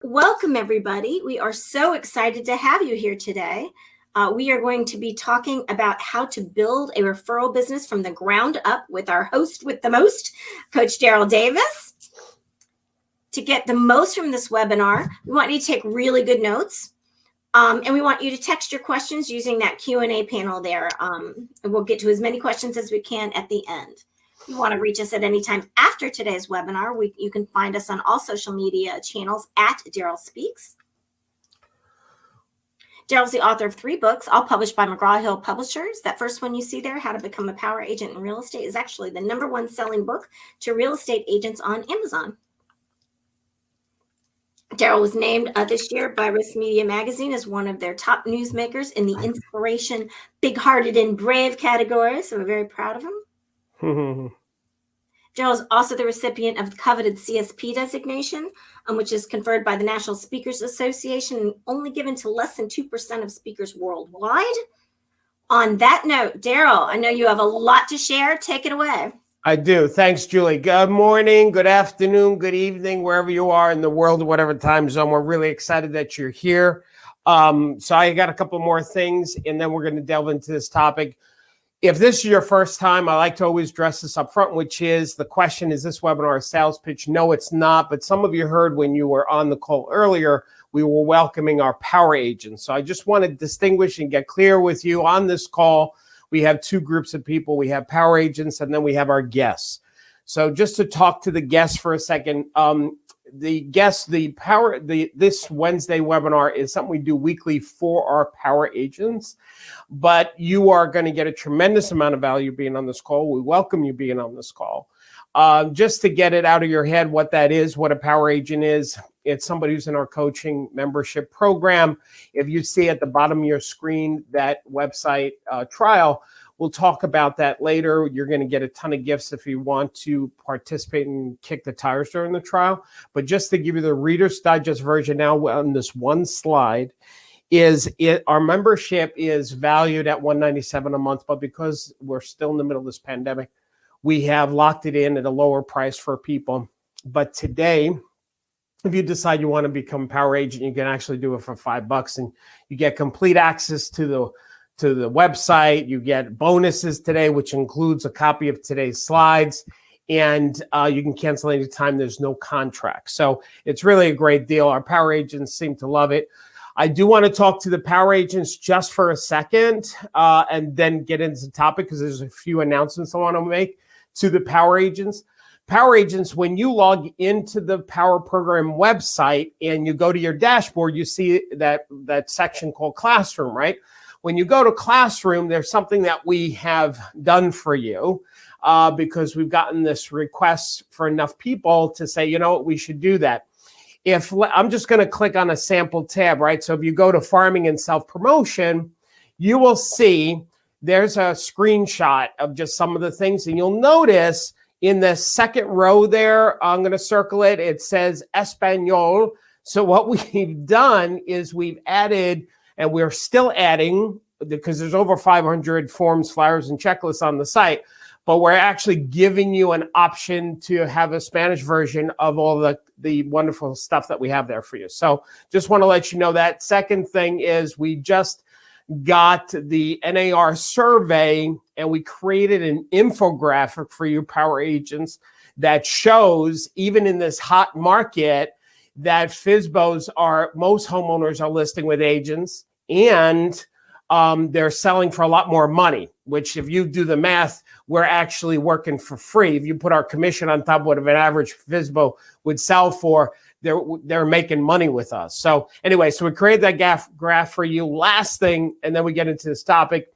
Welcome, everybody. We are so excited to have you here today. We are going to be talking about how to build a referral business from the ground up with our host with the most, Coach Darryl Davis. To get the most from this webinar, we want you to take really good notes. And we want you to text your questions using that Q&A panel there. And we'll get to as many questions as we can at the end. If you want to reach us at any time after today's webinar, you can find us on all social media channels at Darryl Speaks. Darryl's the author of 3 books, all published by McGraw-Hill Publishers. That first one you see there, How to Become a Power Agent in Real Estate, is actually the #1 selling book to real estate agents on Amazon. Darryl was named this year by Risk Media Magazine as one of their top newsmakers in the inspiration, big-hearted, and brave category, so we're very proud of him. Darryl is also the recipient of the coveted CSP designation, which is conferred by the National Speakers Association and only given to less than 2% of speakers worldwide. On that note, Darryl, I know you have a lot to share. Take it away. I do. Thanks, Julie. Good morning, good afternoon, good evening, wherever you are in the world, whatever time zone. We're really excited that you're here. So I got a couple more things, and then we're going to delve into this topic. If this is your first time, I like to always address this up front, which is the question, is this webinar a sales pitch? No, it's not. But some of you heard when you were on the call earlier, we were welcoming our power agents. So I just want to distinguish and get clear with you on this call. We have 2 groups of people. We have power agents, and then we have our guests. So just to talk to the guests for a second, this Wednesday webinar is something we do weekly for our power agents, but you are going to get a tremendous amount of value being on this call. We welcome you being on this call. Just to get it out of your head, what that is, what a power agent is, it's somebody who's in our coaching membership program. If you see at the bottom of your screen that website trial, we'll talk about that later. You're going to get a ton of gifts if you want to participate and kick the tires during the trial. But just to give you the Reader's Digest version now on this one slide, our membership is valued at $197 a month, but because we're still in the middle of this pandemic, we have locked it in at a lower price for people. But today, if you decide you want to become a power agent, you can actually do it for $5, and you get complete access to the website. You get bonuses today, which includes a copy of today's slides, and you can cancel anytime. There's no contract. So it's really a great deal. Our power agents seem to love it. I do want to talk to the power agents just for a second and then get into the topic because there's a few announcements I want to make to the power agents. Power agents, when you log into the Power Program website and you go to your dashboard, you see that section called Classroom, right? When you go to Classroom, there's something that we have done for you because we've gotten this request for enough people to say, you know what, we should do that. If I'm just going to click on a sample tab, right? So if you go to Farming and Self-Promotion, you will see there's a screenshot of just some of the things, and you'll notice in the second row there, I'm going to circle it. It says Espanol. So what we've done is we've added, and we're still adding, because there's over 500 forms, flyers, and checklists on the site, but we're actually giving you an option to have a Spanish version of all the wonderful stuff that we have there for you. So just want to let you know that. Second thing is we just got the NAR survey, and we created an infographic for you power agents that shows, even in this hot market, that FSBOs most homeowners are listing with agents, and they're selling for a lot more money, which if you do the math, we're actually working for free. If you put our commission on top of what an average FSBO would sell for, they're making money with us. So anyway, so we created that graph for you. Last thing, and then we get into this topic,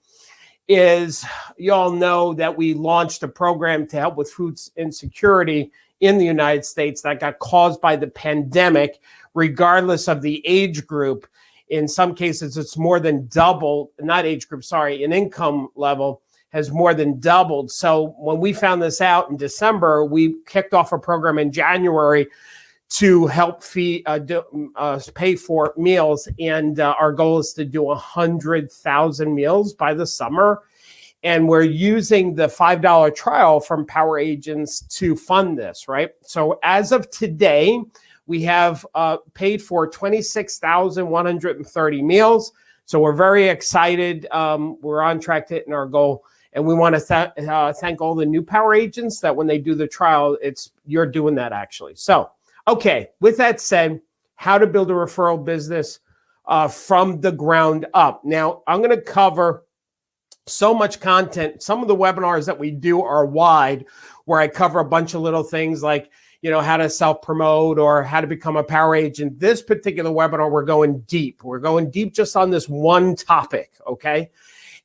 is you all know that we launched a program to help with food insecurity in the United States that got caused by the pandemic, regardless of the age group. In some cases, it's more than doubled, not age group, sorry, an income level has more than doubled. So when we found this out in December, we kicked off a program in January to help pay for meals. And our goal is to do 100,000 meals by the summer. And we're using the $5 trial from Power Agents to fund this, right? So as of today, We have paid for 26,130 meals. So we're very excited. We're on track to hitting our goal. And we want to thank all the new power agents that when they do the trial, you're doing that actually. So, okay, with that said, how to build a referral business from the ground up. Now, I'm going to cover so much content. Some of the webinars that we do are wide, where I cover a bunch of little things like, how to self-promote or how to become a power agent. This particular webinar, we're going deep. We're going deep just on this one topic, okay?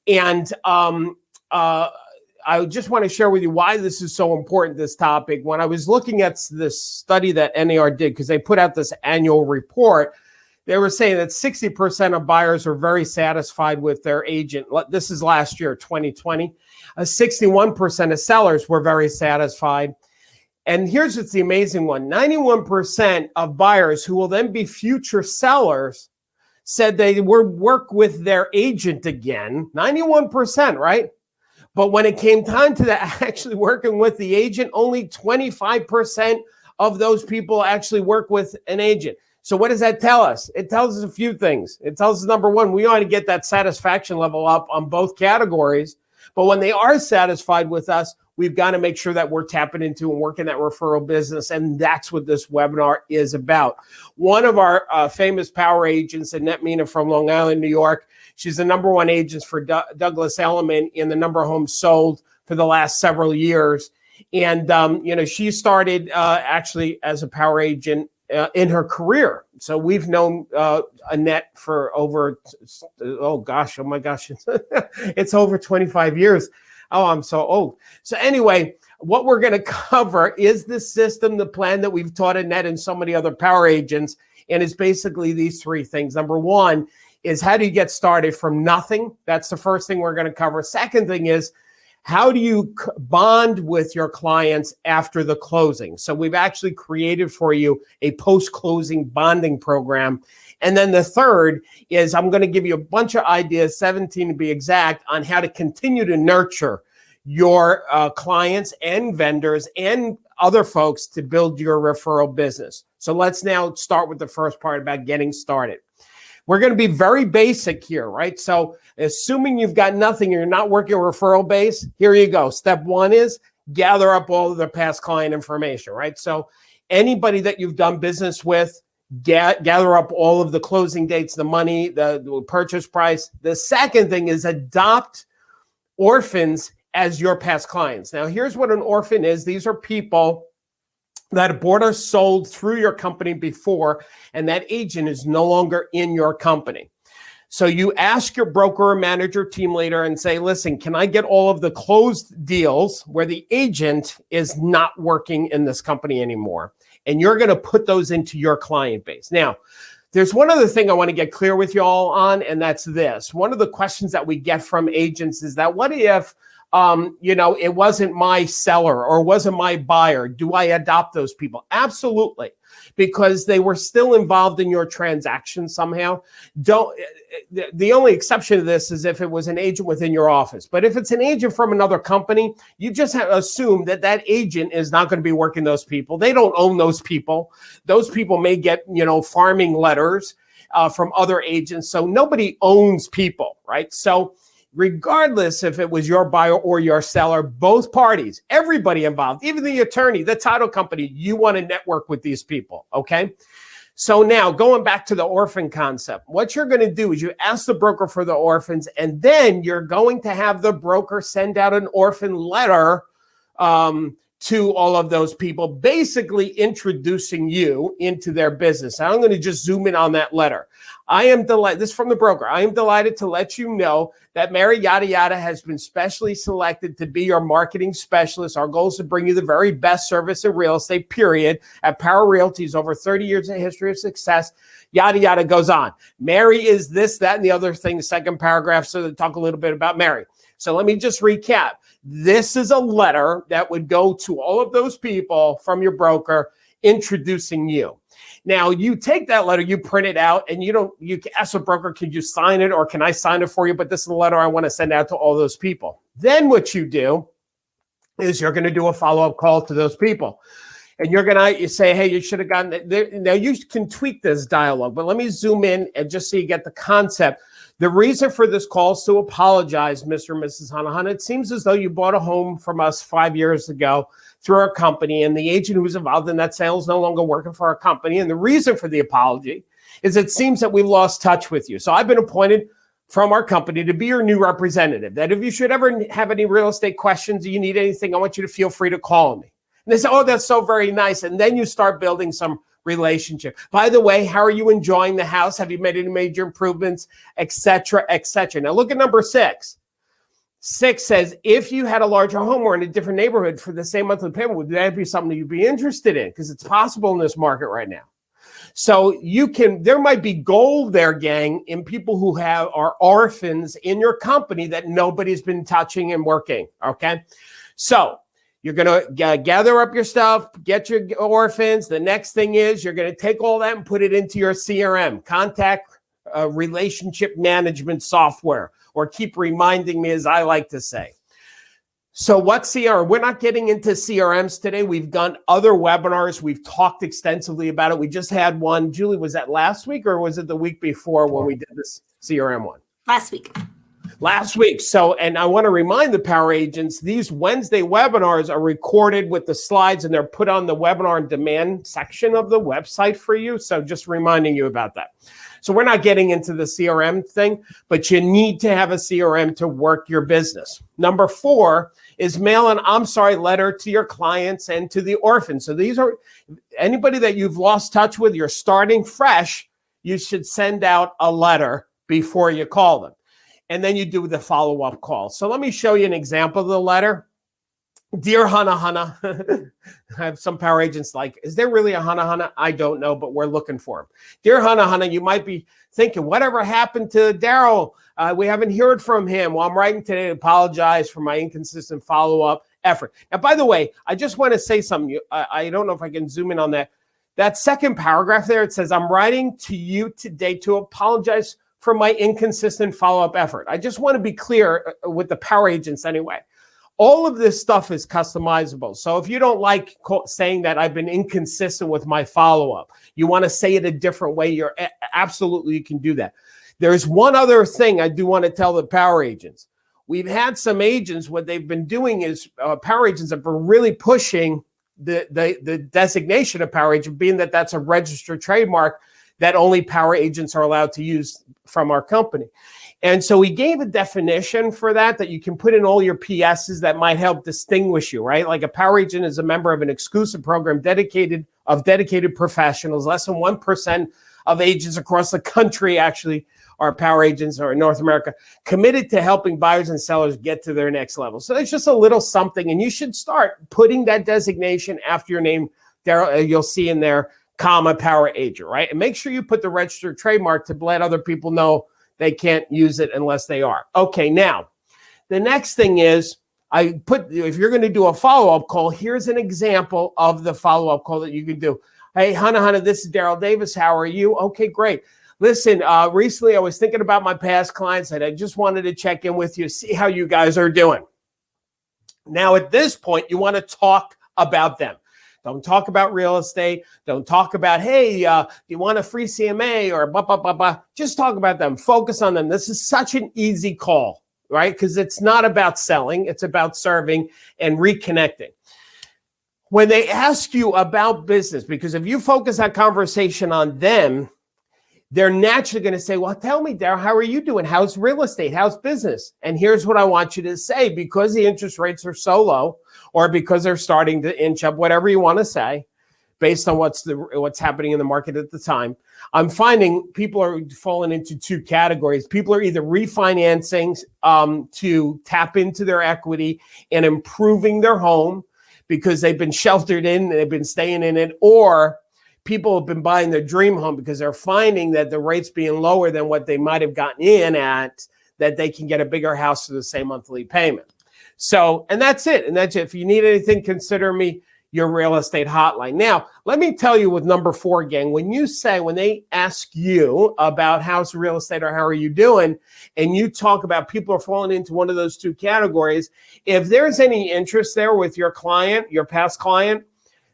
And I just want to share with you why this is so important, this topic. When I was looking at this study that NAR did, because they put out this annual report, they were saying that 60% of buyers are very satisfied with their agent. This is last year, 2020. 61% of sellers were very satisfied. And here's what's the amazing one. 91% of buyers who will then be future sellers said they would work with their agent again. 91%, right? But when it came time to actually working with the agent, only 25% of those people actually work with an agent. So what does that tell us? It tells us a few things. It tells us, number one, we ought to get that satisfaction level up on both categories. But when they are satisfied with us, we've got to make sure that we're tapping into and working that referral business. And that's what this webinar is about. One of our famous power agents, Annette Mina from Long Island, New York, she's the number one agent for Douglas Elliman in the number of homes sold for the last several years. And, she started actually as a power agent in her career. So we've known Annette for over, oh my gosh, it's over 25 years. Oh, I'm so old. So anyway, what we're going to cover is the system, the plan that we've taught Annette and so many other power agents. And it's basically these three things. Number one is, how do you get started from nothing? That's the first thing we're going to cover. Second thing is, how do you bond with your clients after the closing? So we've actually created for you a post-closing bonding program. And then the third is, I'm going to give you a bunch of ideas, 17 to be exact, on how to continue to nurture your clients and vendors and other folks to build your referral business. So let's now start with the first part about getting started. We're going to be very basic here, right? So assuming you've got nothing, you're not working a referral base, here you go. Step one is gather up all of the past client information, right? So anybody that you've done business with, gather up all of the closing dates, the money, the purchase price. The second thing is adopt orphans as your past clients. Now, here's what an orphan is. These are people that bought or sold through your company before, and that agent is no longer in your company. So you ask your broker or manager, team leader, and say, listen, can I get all of the closed deals where the agent is not working in this company anymore? And you're going to put those into your client base. Now, there's one other thing I want to get clear with you all on, and that's this. One of the questions that we get from agents is that, what if it wasn't my seller or wasn't my buyer? Do I adopt those people? Absolutely, because they were still involved in your transaction somehow. The only exception to this is if it was an agent within your office. But if it's an agent from another company, you just have to assume that that agent is not going to be working those people. They don't own those people. Those people may get, farming letters from other agents. So nobody owns people, right? So regardless if it was your buyer or your seller, both parties, everybody involved, even the attorney, the title company, you want to network with these people, okay? So now going back to the orphan concept, what you're going to do is you ask the broker for the orphans, and then you're going to have the broker send out an orphan letter to all of those people, basically introducing you into their business. I'm going to just zoom in on that letter. I am delighted, this is from the broker, I am delighted to let you know that Mary Yada Yada has been specially selected to be your marketing specialist. Our goal is to bring you the very best service in real estate, period. At Power Realty's over 30 years of history of success, yada, yada goes on. Mary is this, that, and the other thing, the second paragraph, so to talk a little bit about Mary. So let me just recap. This is a letter that would go to all of those people from your broker introducing you. Now, you take that letter, you print it out, and you ask the broker, can you sign it or can I sign it for you? But this is the letter I want to send out to all those people. Then what you do is you're going to do a follow-up call to those people. and you say, hey, you should have gotten it there. Now you can tweak this dialogue, but let me zoom in and just so you get the concept. The reason for this call is to apologize, Mr. and Mrs. Hanahana. It seems as though you bought a home from us 5 years ago through our company, and the agent who was involved in that sale is no longer working for our company. And the reason for the apology is it seems that we've lost touch with you. So I've been appointed from our company to be your new representative, that if you should ever have any real estate questions or you need anything, I want you to feel free to call me. And they say, oh, that's so very nice. And then you start building some relationship. By the way, how are you enjoying the house? Have you made any major improvements, et cetera, et cetera? Now look at number 6. 6 says, if you had a larger home or in a different neighborhood for the same monthly payment, would that be something you'd be interested in? Because it's possible in this market right now. So there might be gold there, gang, in people who are orphans in your company that nobody's been touching and working, okay? So you're going to gather up your stuff, get your orphans. The next thing is you're going to take all that and put it into your CRM, contact relationship management software, or keep reminding me, as I like to say. So what's CRM? We're not getting into CRMs today. We've done other webinars. We've talked extensively about it. We just had one. Julie, was that last week or was it the week before when we did this CRM one? Last week. So, and I want to remind the power agents, these Wednesday webinars are recorded with the slides and they're put on the webinar on demand section of the website for you. So just reminding you about that. So we're not getting into the CRM thing, but you need to have a CRM to work your business. Number 4 is mail an I'm sorry letter to your clients and to the orphans. So these are anybody that you've lost touch with, you're starting fresh, you should send out a letter before you call them. And then you do the follow-up call. So let me show you an example of the letter. Dear Hanahana, I have some power agents like, is there really a Hanahana? I don't know, but we're looking for him. Dear Hanahana, you might be thinking, whatever happened to Darryl? We haven't heard from him. Well, I'm writing today to apologize for my inconsistent follow-up effort. Now, by the way, I just want to say something. I don't know if I can zoom in on that. That second paragraph there, it says, I'm writing to you today to apologize for my inconsistent follow-up effort. I just want to be clear with the power agents anyway. All of this stuff is customizable. So if you don't like saying that I've been inconsistent with my follow-up, you want to say it a different way, you can do that. There's one other thing I do want to tell the power agents. We've had some agents, what they've been doing is power agents have been really pushing the designation of power agent, being that that's a registered trademark that only power agents are allowed to use from our company. And so we gave a definition for that you can put in all your PSs that might help distinguish you, right? Like a power agent is a member of an exclusive program dedicated professionals. Less than 1% of agents across the country actually are power agents, or in North America, committed to helping buyers and sellers get to their next level. So it's just a little something, and you should start putting that designation after your name. Darryl, you'll see in there, comma, power agent, right? And make sure you put the registered trademark to let other people know they can't use it unless they are. Okay, now, the next thing is, if you're going to do a follow-up call, here's an example of the follow-up call that you can do. Hey, Hanahana, this is Darryl Davis. How are you? Okay, great. Listen, recently I was thinking about my past clients and I just wanted to check in with you, see how you guys are doing. Now, at this point, you want to talk about them. Don't talk about real estate. Don't talk about, hey, do you want a free CMA or blah, blah, blah, blah. Just talk about them. Focus on them. This is such an easy call, right? Because it's not about selling. It's about serving and reconnecting. When they ask you about business, because if you focus that conversation on them, they're naturally going to say, well, tell me, Darryl, how are you doing? How's real estate? How's business? And here's what I want you to say, because the interest rates are so low, or because they're starting to inch up, whatever you want to say, based on what's happening in the market at the time. I'm finding people are falling into 2 categories. People are either refinancing to tap into their equity and improving their home because they've been sheltered in, and they've been staying in it, or people have been buying their dream home because they're finding that the rates being lower than what they might have gotten in at, that they can get a bigger house for the same monthly payment. So, and that's it. And that's it. If you need anything, consider me your real estate hotline. Now, let me tell you with number 4, gang, when they ask you about how's real estate or how are you doing, and you talk about people are falling into one of those 2 categories, if there's any interest there with your client, your past client,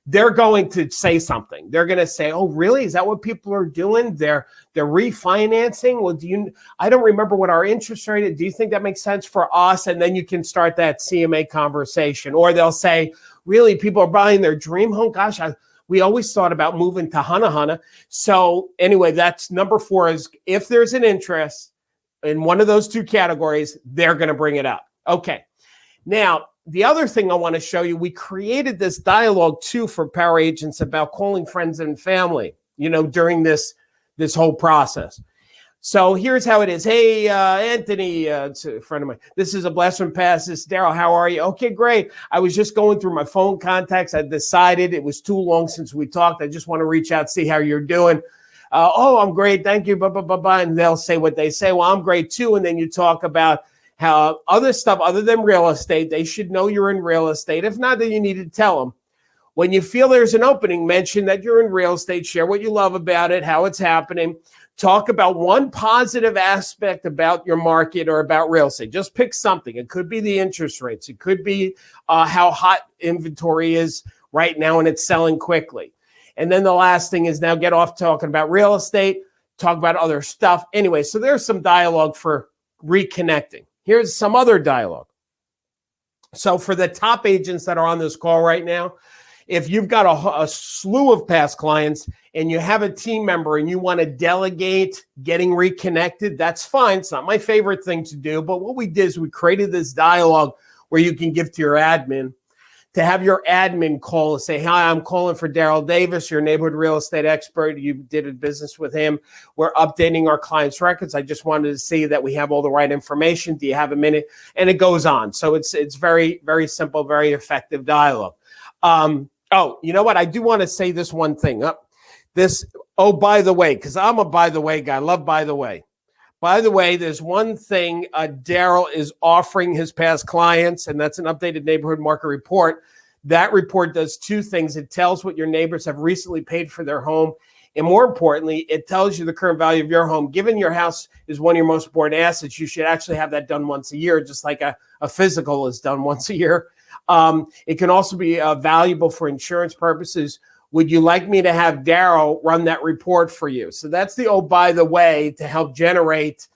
they're going to say something. They're going to say, "Oh, really? Is that what people are doing? They're refinancing? Well, I don't remember what our interest rate is. Do you think that makes sense for us?" And then you can start that CMA conversation. Or they'll say, "Really, people are buying their dream home? Gosh, we always thought about moving to Hana." So anyway, that's number 4 is if there's an interest in one of those 2 categories, they're going to bring it up. Okay. Now, the other thing I want to show you, we created this dialogue too for power agents about calling friends and family, during this whole process. So here's how it is. Hey, Anthony, it's a friend of mine. This is a blast from past. This is Darryl. How are you? Okay, great. I was just going through my phone contacts. I decided it was too long since we talked. I just want to reach out, see how you're doing. Oh, I'm great. Thank you. Blah, blah, blah, blah. And they'll say what they say. Well, I'm great too. And then you talk about how other stuff other than real estate, they should know you're in real estate. If not, then you need to tell them. When you feel there's an opening, mention that you're in real estate, share what you love about it, how it's happening. Talk about one positive aspect about your market or about real estate. Just pick something. It could be the interest rates. It could be how hot inventory is right now and it's selling quickly. And then the last thing is now get off talking about real estate, talk about other stuff. Anyway, so there's some dialogue for reconnecting. Here's some other dialogue. So for the top agents that are on this call right now, if you've got a slew of past clients and you have a team member and you want to delegate getting reconnected, that's fine. It's not my favorite thing to do, but what we did is we created this dialogue where you can give to your admin to have your admin call and say, "Hi, I'm calling for Darryl Davis, your neighborhood real estate expert. You did a business with him. We're updating our clients' records. I just wanted to see that we have all the right information. Do you have a minute?" And it goes on. So it's very, very simple, very effective dialogue. Oh, you know what? I do want to say this one thing. By the way, because I'm a by the way guy. I love by the way. By the way, there's one thing Darryl is offering his past clients, and that's an updated neighborhood market report. That report does 2 things. It tells what your neighbors have recently paid for their home, and more importantly, it tells you the current value of your home. Given your house is one of your most important assets, you should actually have that done once a year, just like a physical is done once a year. It can also be valuable for insurance purposes. Would you like me to have Darryl run that report for you? So that's the by the way to help generate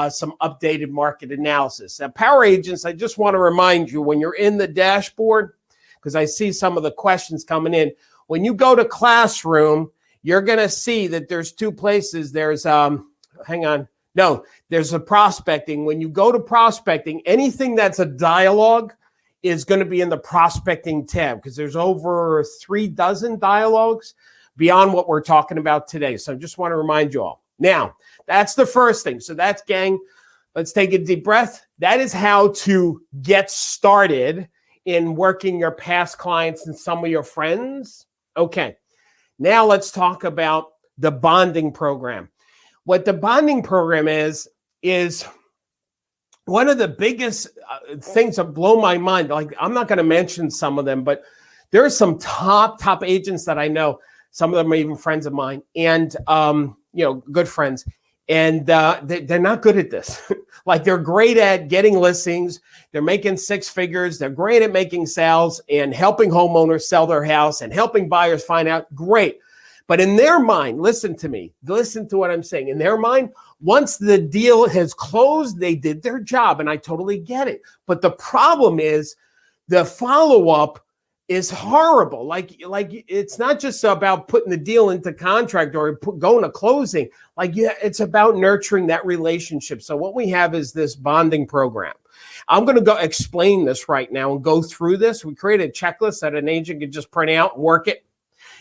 some updated market analysis. Now, power agents, I just want to remind you when you're in the dashboard, because I see some of the questions coming in. When you go to Classroom, you're going to see that there's 2 places. There's, there's a prospecting. When you go to prospecting, anything that's a dialogue is going to be in the prospecting tab because there's over 3 dozen dialogues beyond what we're talking about today. So I just want to remind you all. Now, that's the first thing. So that's, gang, let's take a deep breath. That is how to get started in working your past clients and some of your friends. Okay, now let's talk about the bonding program. What the bonding program is one of the biggest things that blow my mind. Like, I'm not going to mention some of them, but there are some top agents that I know. Some of them are even friends of mine, and good friends. And they're not good at this. Like, they're great at getting listings. They're making 6 figures. They're great at making sales and helping homeowners sell their house and helping buyers find out. Great. But in their mind, listen to me. Listen to what I'm saying. In their mind, once the deal has closed, they did their job, and I totally get it. But the problem is the follow-up is horrible. Like it's not just about putting the deal into contract or going to closing. It's about nurturing that relationship. So what we have is this bonding program. I'm going to go explain this right now and go through this. We created a checklist that an agent can just print out and work it.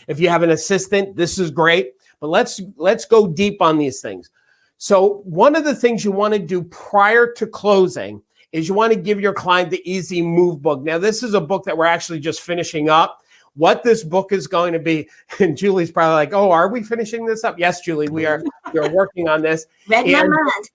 If you have an assistant, this is great. But let's go deep on these things. So one of the things you want to do prior to closing is you want to give your client the Easy Move book. Now, this is a book that we're actually just finishing up. What this book is going to be, and Julie's probably like, "Oh, are we finishing this up?" Yes, Julie, we are working on this. Read my mind.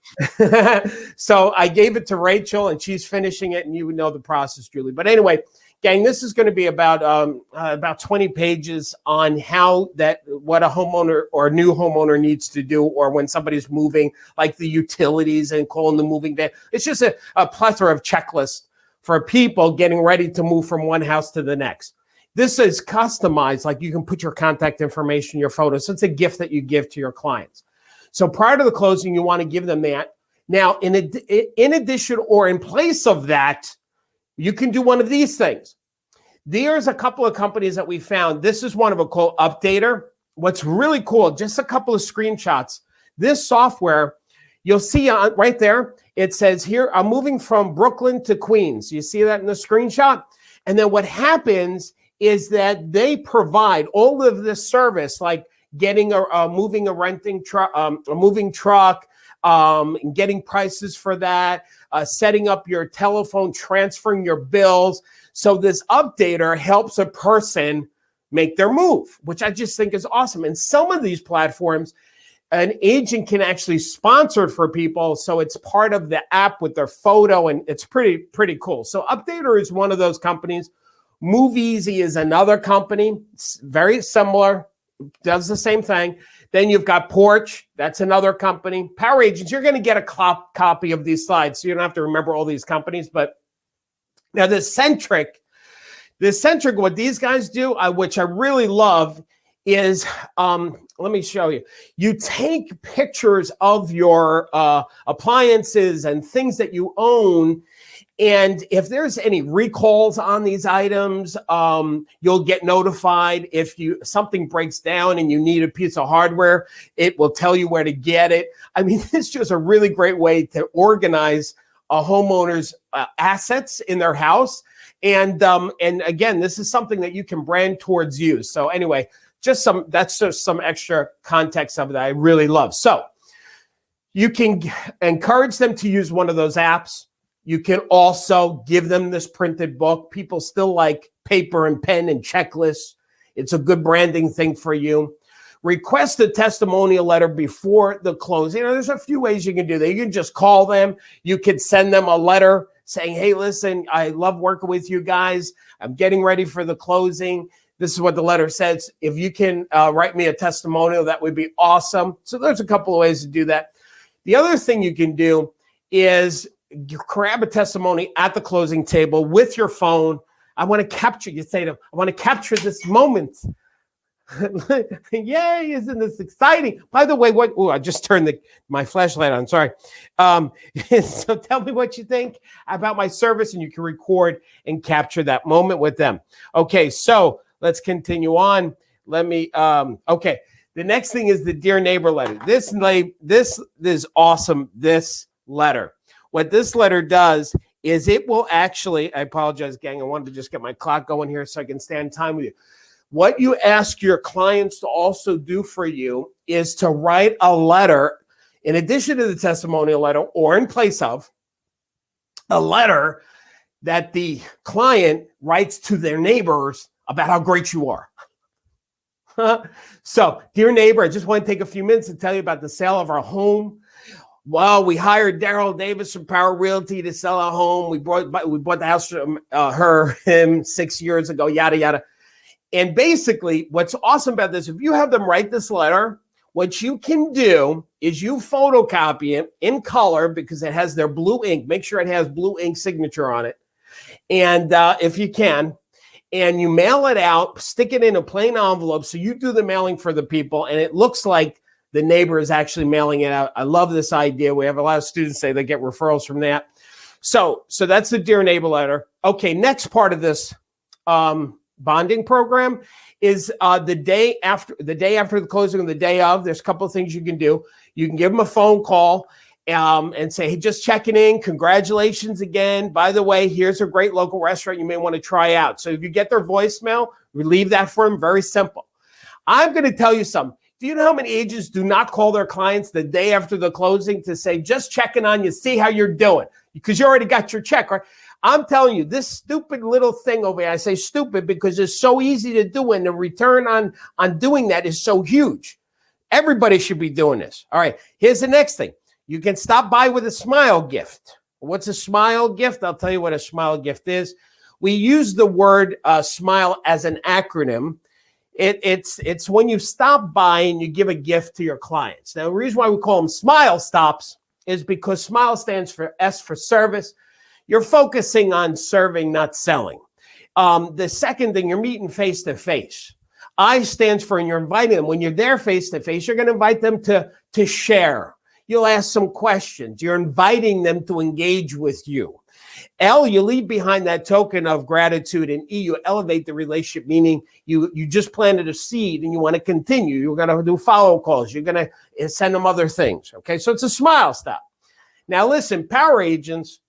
So I gave it to Rachel, and she's finishing it, and you would know the process, Julie. But anyway, gang, this is going to be about 20 pages on what a homeowner or a new homeowner needs to do, or when somebody's moving, like the utilities and calling the moving day. It's just a plethora of checklists for people getting ready to move from one house to the next. This is customized, like you can put your contact information, your photos. So it's a gift that you give to your clients. So prior to the closing, you want to give them that. Now, in addition or in place of that, you can do one of these things. There's a couple of companies that we found. This is one of them called Updater. What's really cool, just a couple of screenshots. This software, you'll see right there, it says here, I'm moving from Brooklyn to Queens. You see that in the screenshot? And then what happens is that they provide all of this service, like getting a moving truck, getting prices for that, setting up your telephone, transferring your bills. So this Updater helps a person make their move, which I just think is awesome. And some of these platforms, an agent can actually sponsor it for people. So it's part of the app with their photo, and it's pretty cool. So Updater is one of those companies. Move Easy is another company, it's very similar, does the same thing. Then you've got Porch, that's another company. Power Agents, you're going to get a copy of these slides, so you don't have to remember all these companies. But now the Centric, what these guys do, which I really love, is let me show you. You take pictures of your appliances and things that you own, and if there's any recalls on these items, you'll get notified. If something breaks down and you need a piece of hardware, it will tell you where to get it. I mean, it's just a really great way to organize a homeowner's assets in their house. And again, this is something that you can brand towards you. So anyway, that's just some extra context of that I really love. So you can encourage them to use one of those apps. You can also give them this printed book. People still like paper and pen and checklists. It's a good branding thing for you. Request a testimonial letter before the closing. There's a few ways you can do that. You can just call them. You could send them a letter saying, hey, listen, I love working with you guys. I'm getting ready for the closing. This is what the letter says. If you can write me a testimonial, that would be awesome. So there's a couple of ways to do that. The other thing you can do is you grab a testimony at the closing table with your phone. I want to capture, you say to them, I want to capture this moment. Yay, isn't this exciting? By the way, I just turned my flashlight on, sorry. So tell me what you think about my service, and you can record and capture that moment with them. Okay, so let's continue on. Okay. The next thing is the Dear Neighbor letter. This is awesome, this letter. What this letter does is it will actually, I apologize, gang, I wanted to just get my clock going here so I can stay on time with you. What you ask your clients to also do for you is to write a letter, in addition to the testimonial letter, or in place of a letter that the client writes to their neighbors about how great you are. So, dear neighbor, I just want to take a few minutes to tell you about the sale of our home. Well, we hired Darryl Davis from Power Realty to sell our home. We bought the house from him 6 years ago, yada, yada. And basically, what's awesome about this, if you have them write this letter, what you can do is you photocopy it in color because it has their blue ink. Make sure it has blue ink signature on it. And if you can, and you mail it out, stick it in a plain envelope. So you do the mailing for the people, and it looks like the neighbor is actually mailing it out. I love this idea. We have a lot of students say they get referrals from that. So that's the Dear Neighbor letter. Okay, next part of this bonding program is the day after the closing and the day of. There's a couple of things you can do. You can give them a phone call and say, hey, just checking in. Congratulations again. By the way, here's a great local restaurant you may want to try out. So if you get their voicemail, leave that for them. Very simple. I'm going to tell you something. Do you know how many agents do not call their clients the day after the closing to say, just checking on you, see how you're doing? Because you already got your check, right? I'm telling you, this stupid little thing over here, I say stupid because it's so easy to do, and the return on doing that is so huge. Everybody should be doing this. All right, here's the next thing. You can stop by with a smile gift. What's a smile gift? I'll tell you what a smile gift is. We use the word smile as an acronym. It's when you stop by and you give a gift to your clients. Now, the reason why we call them smile stops is because smile stands for S for service. You're focusing on serving, not selling. The second thing, you're meeting face to face. I stands for, and you're inviting them. When you're there face to face, you're going to invite them to share. You'll ask some questions. You're inviting them to engage with you. L, you leave behind that token of gratitude, and E, you elevate the relationship, meaning you just planted a seed and you want to continue. You're going to do follow calls. You're going to send them other things. Okay, so it's a smile stop. Now listen, power agents,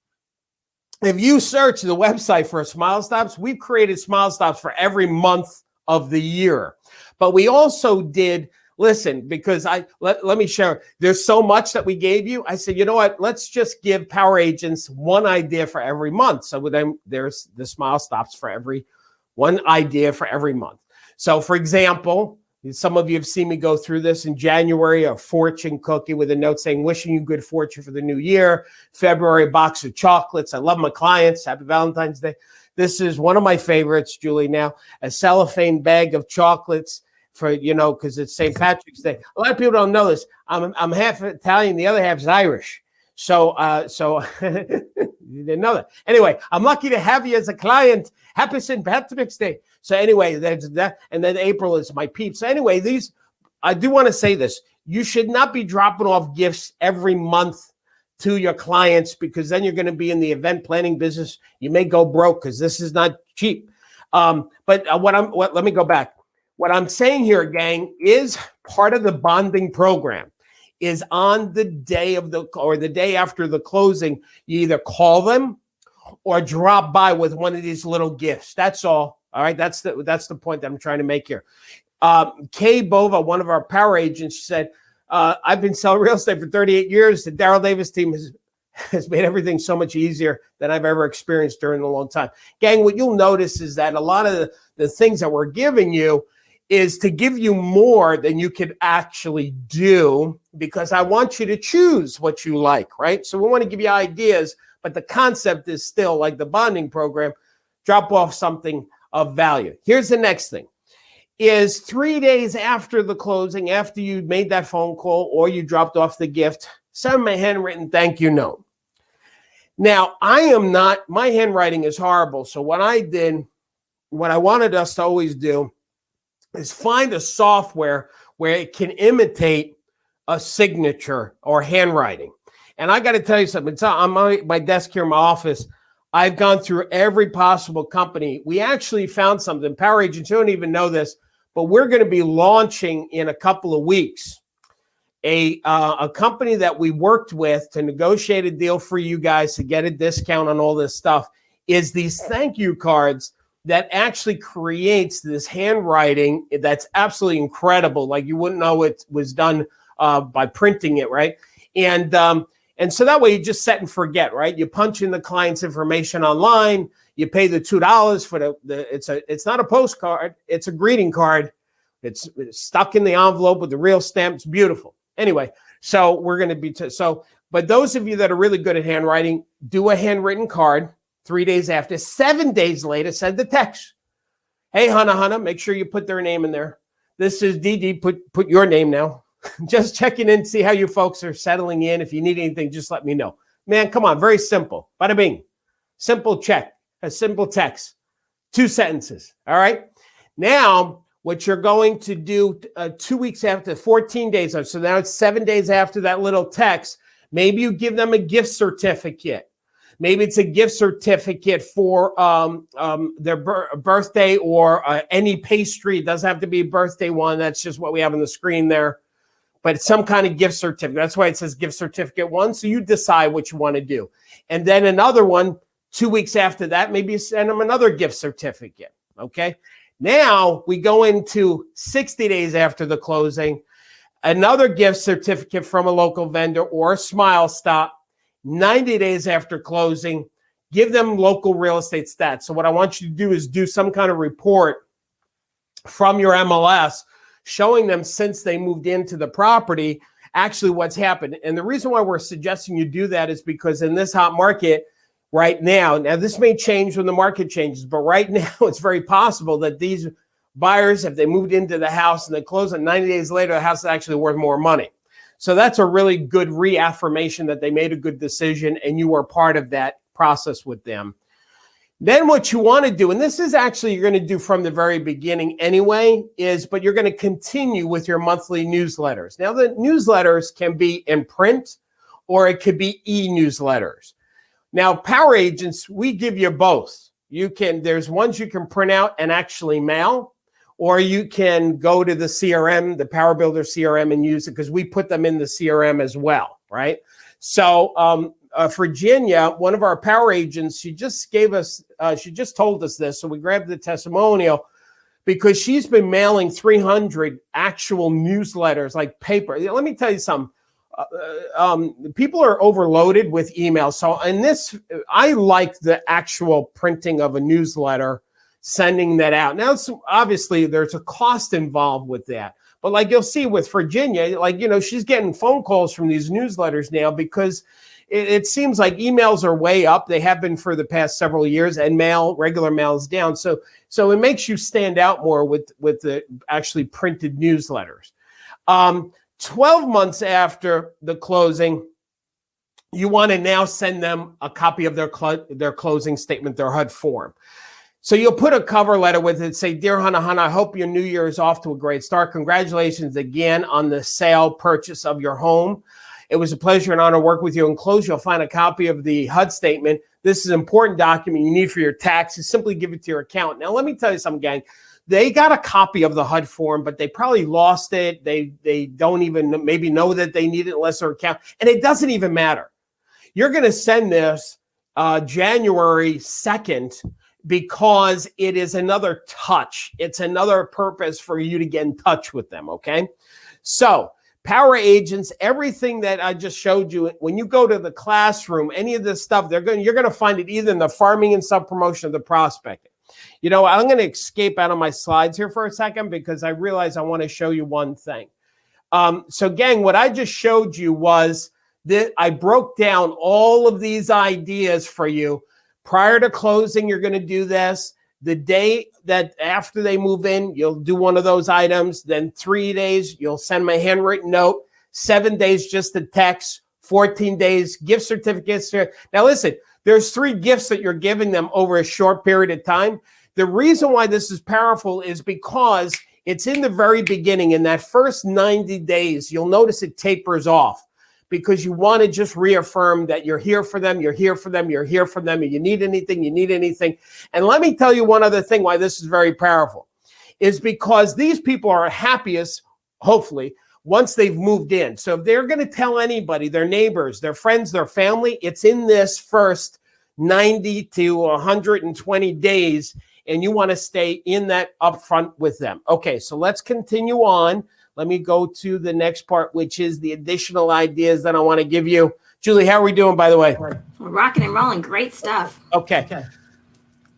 if you search the website for smile stops, we've created smile stops for every month of the year. But we also did, listen, because let me share, there's so much that we gave you. I said, you know what, let's just give power agents one idea for every month. So then there's the smile stops for every one idea for every month. So for example, some of you have seen me go through this in January, a fortune cookie with a note saying, wishing you good fortune for the new year. February, a box of chocolates. I love my clients. Happy Valentine's Day. This is one of my favorites, Julie, now, a cellophane bag of chocolates for, because it's St. Patrick's Day. A lot of people don't know this. I'm half Italian. The other half is Irish. So you didn't know that. Anyway, I'm lucky to have you as a client. Happy St. Patrick's Day. So anyway, there's that. And then April is my peep. So anyway, I do want to say this. You should not be dropping off gifts every month to your clients, because then you're going to be in the event planning business. You may go broke because this is not cheap. But let me go back. What I'm saying here, gang, is part of the bonding program is on the day of the day after the closing, you either call them or drop by with one of these little gifts. That's all. All right. That's the point that I'm trying to make here. Kay Bova, one of our power agents, said, I've been selling real estate for 38 years. The Darryl Davis team has made everything so much easier than I've ever experienced during a long time. Gang, what you'll notice is that a lot of the things that we're giving you is to give you more than you could actually do, because I want you to choose what you like, right? So we want to give you ideas, but the concept is still like the bonding program, drop off something of value. Here's the next thing. Is 3 days after the closing, after you made that phone call or you dropped off the gift, send me a handwritten thank you note. Now, my handwriting is horrible. So what I wanted us to always do is find a software where it can imitate a signature or handwriting. And I got to tell you something. It's on my desk here in my office. I've gone through every possible company. We actually found something. Power agents don't even know this, but we're going to be launching in a couple of weeks a company that we worked with to negotiate a deal for you guys to get a discount on all this stuff, is these thank you cards that actually creates this handwriting that's absolutely incredible. Like you wouldn't know it was done by printing it, right? And so that way you just set and forget, right? You punch in the client's information online, you pay the $2 for it's not a postcard, it's a greeting card. It's stuck in the envelope with the real stamp. It's beautiful. Anyway, so we're going to be, but those of you that are really good at handwriting, do a handwritten card 3 days after. 7 days later, send the text. Hey, Hannah, make sure you put their name in there. This is Dee, put your name now. Just checking in, see how you folks are settling in. If you need anything, just let me know. Man, come on, very simple. Bada bing. Simple check, a simple text, 2 sentences. All right. Now, what you're going to do 2 weeks after, 14 days. So now it's 7 days after that little text. Maybe you give them a gift certificate. Maybe it's a gift certificate for their birthday or any pastry. It doesn't have to be a birthday one. That's just what we have on the screen there. But it's some kind of gift certificate. That's why it says gift certificate 1. So you decide what you want to do. And then another one, 2 weeks after that, maybe you send them another gift certificate. Okay. Now we go into 60 days after the closing, another gift certificate from a local vendor or a Smile Stop. 90 days after closing, give them local real estate stats. So what I want you to do is do some kind of report from your MLS showing them since they moved into the property, actually what's happened. And the reason why we're suggesting you do that is because in this hot market right now this may change when the market changes, but right now it's very possible that these buyers, if they moved into the house and they close it 90 days later, the house is actually worth more money. So that's a really good reaffirmation that they made a good decision and you were part of that process with them. Then what you want to do, and this is actually you're going to do from the very beginning anyway, but you're going to continue with your monthly newsletters. Now, the newsletters can be in print or it could be e-newsletters. Now, Power Agents, we give you both. There's ones you can print out and actually mail, or you can go to the CRM, the Power Builder CRM, and use it because we put them in the CRM as well, right? So Virginia, one of our Power Agents, she just told us this, so we grabbed the testimonial because she's been mailing 300 actual newsletters, like paper. Let me tell you something. People are overloaded with emails. So in this, I like the actual printing of a newsletter, sending that out. Now, obviously, there's a cost involved with that. But like you'll see with Virginia, she's getting phone calls from these newsletters now because it seems like emails are way up. They have been for the past several years, and regular mail is down. So it makes you stand out more with the actually printed newsletters. 12 months after the closing, you want to now send them a copy of their closing statement, their HUD form. So you'll put a cover letter with it, say, "Dear Hannah, I hope your new year is off to a great start. Congratulations again on the purchase of your home. It was a pleasure and honor to work with you. Enclosed, you'll find a copy of the HUD statement. This is an important document you need for your taxes. Simply give it to your accountant." Now, let me tell you something, gang. They got a copy of the HUD form, but they probably lost it. They don't even maybe know that they need it unless their account, and it doesn't even matter. You're going to send this January 2nd because it is another touch. It's another purpose for you to get in touch with them, okay? So Power Agents, everything that I just showed you, when you go to the classroom, any of this stuff, you're going to find it either in the farming and sub-promotion or the prospecting. I'm going to escape out of my slides here for a second because I realize I want to show you one thing. So gang, what I just showed you was that I broke down all of these ideas for you. Prior to closing, you're going to do this. The day that after they move in, you'll do one of those items. Then 3 days, you'll send them a handwritten note. 7 days, just a text. 14 days, gift certificates. Now listen, there's 3 gifts that you're giving them over a short period of time. The reason why this is powerful is because it's in the very beginning. In that first 90 days, you'll notice it tapers off because you want to just reaffirm that you're here for them, you're here for them, you're here for them, and you need anything. And let me tell you one other thing why this is very powerful is because these people are happiest, hopefully, once they've moved in. So if they're going to tell anybody, their neighbors, their friends, their family, it's in this first 90 to 120 days, and you want to stay in that upfront with them. Okay, so let's continue on. Let me go to the next part, which is the additional ideas that I want to give you. Julie, how are we doing, by the way? We're rocking and rolling. Great stuff. Okay.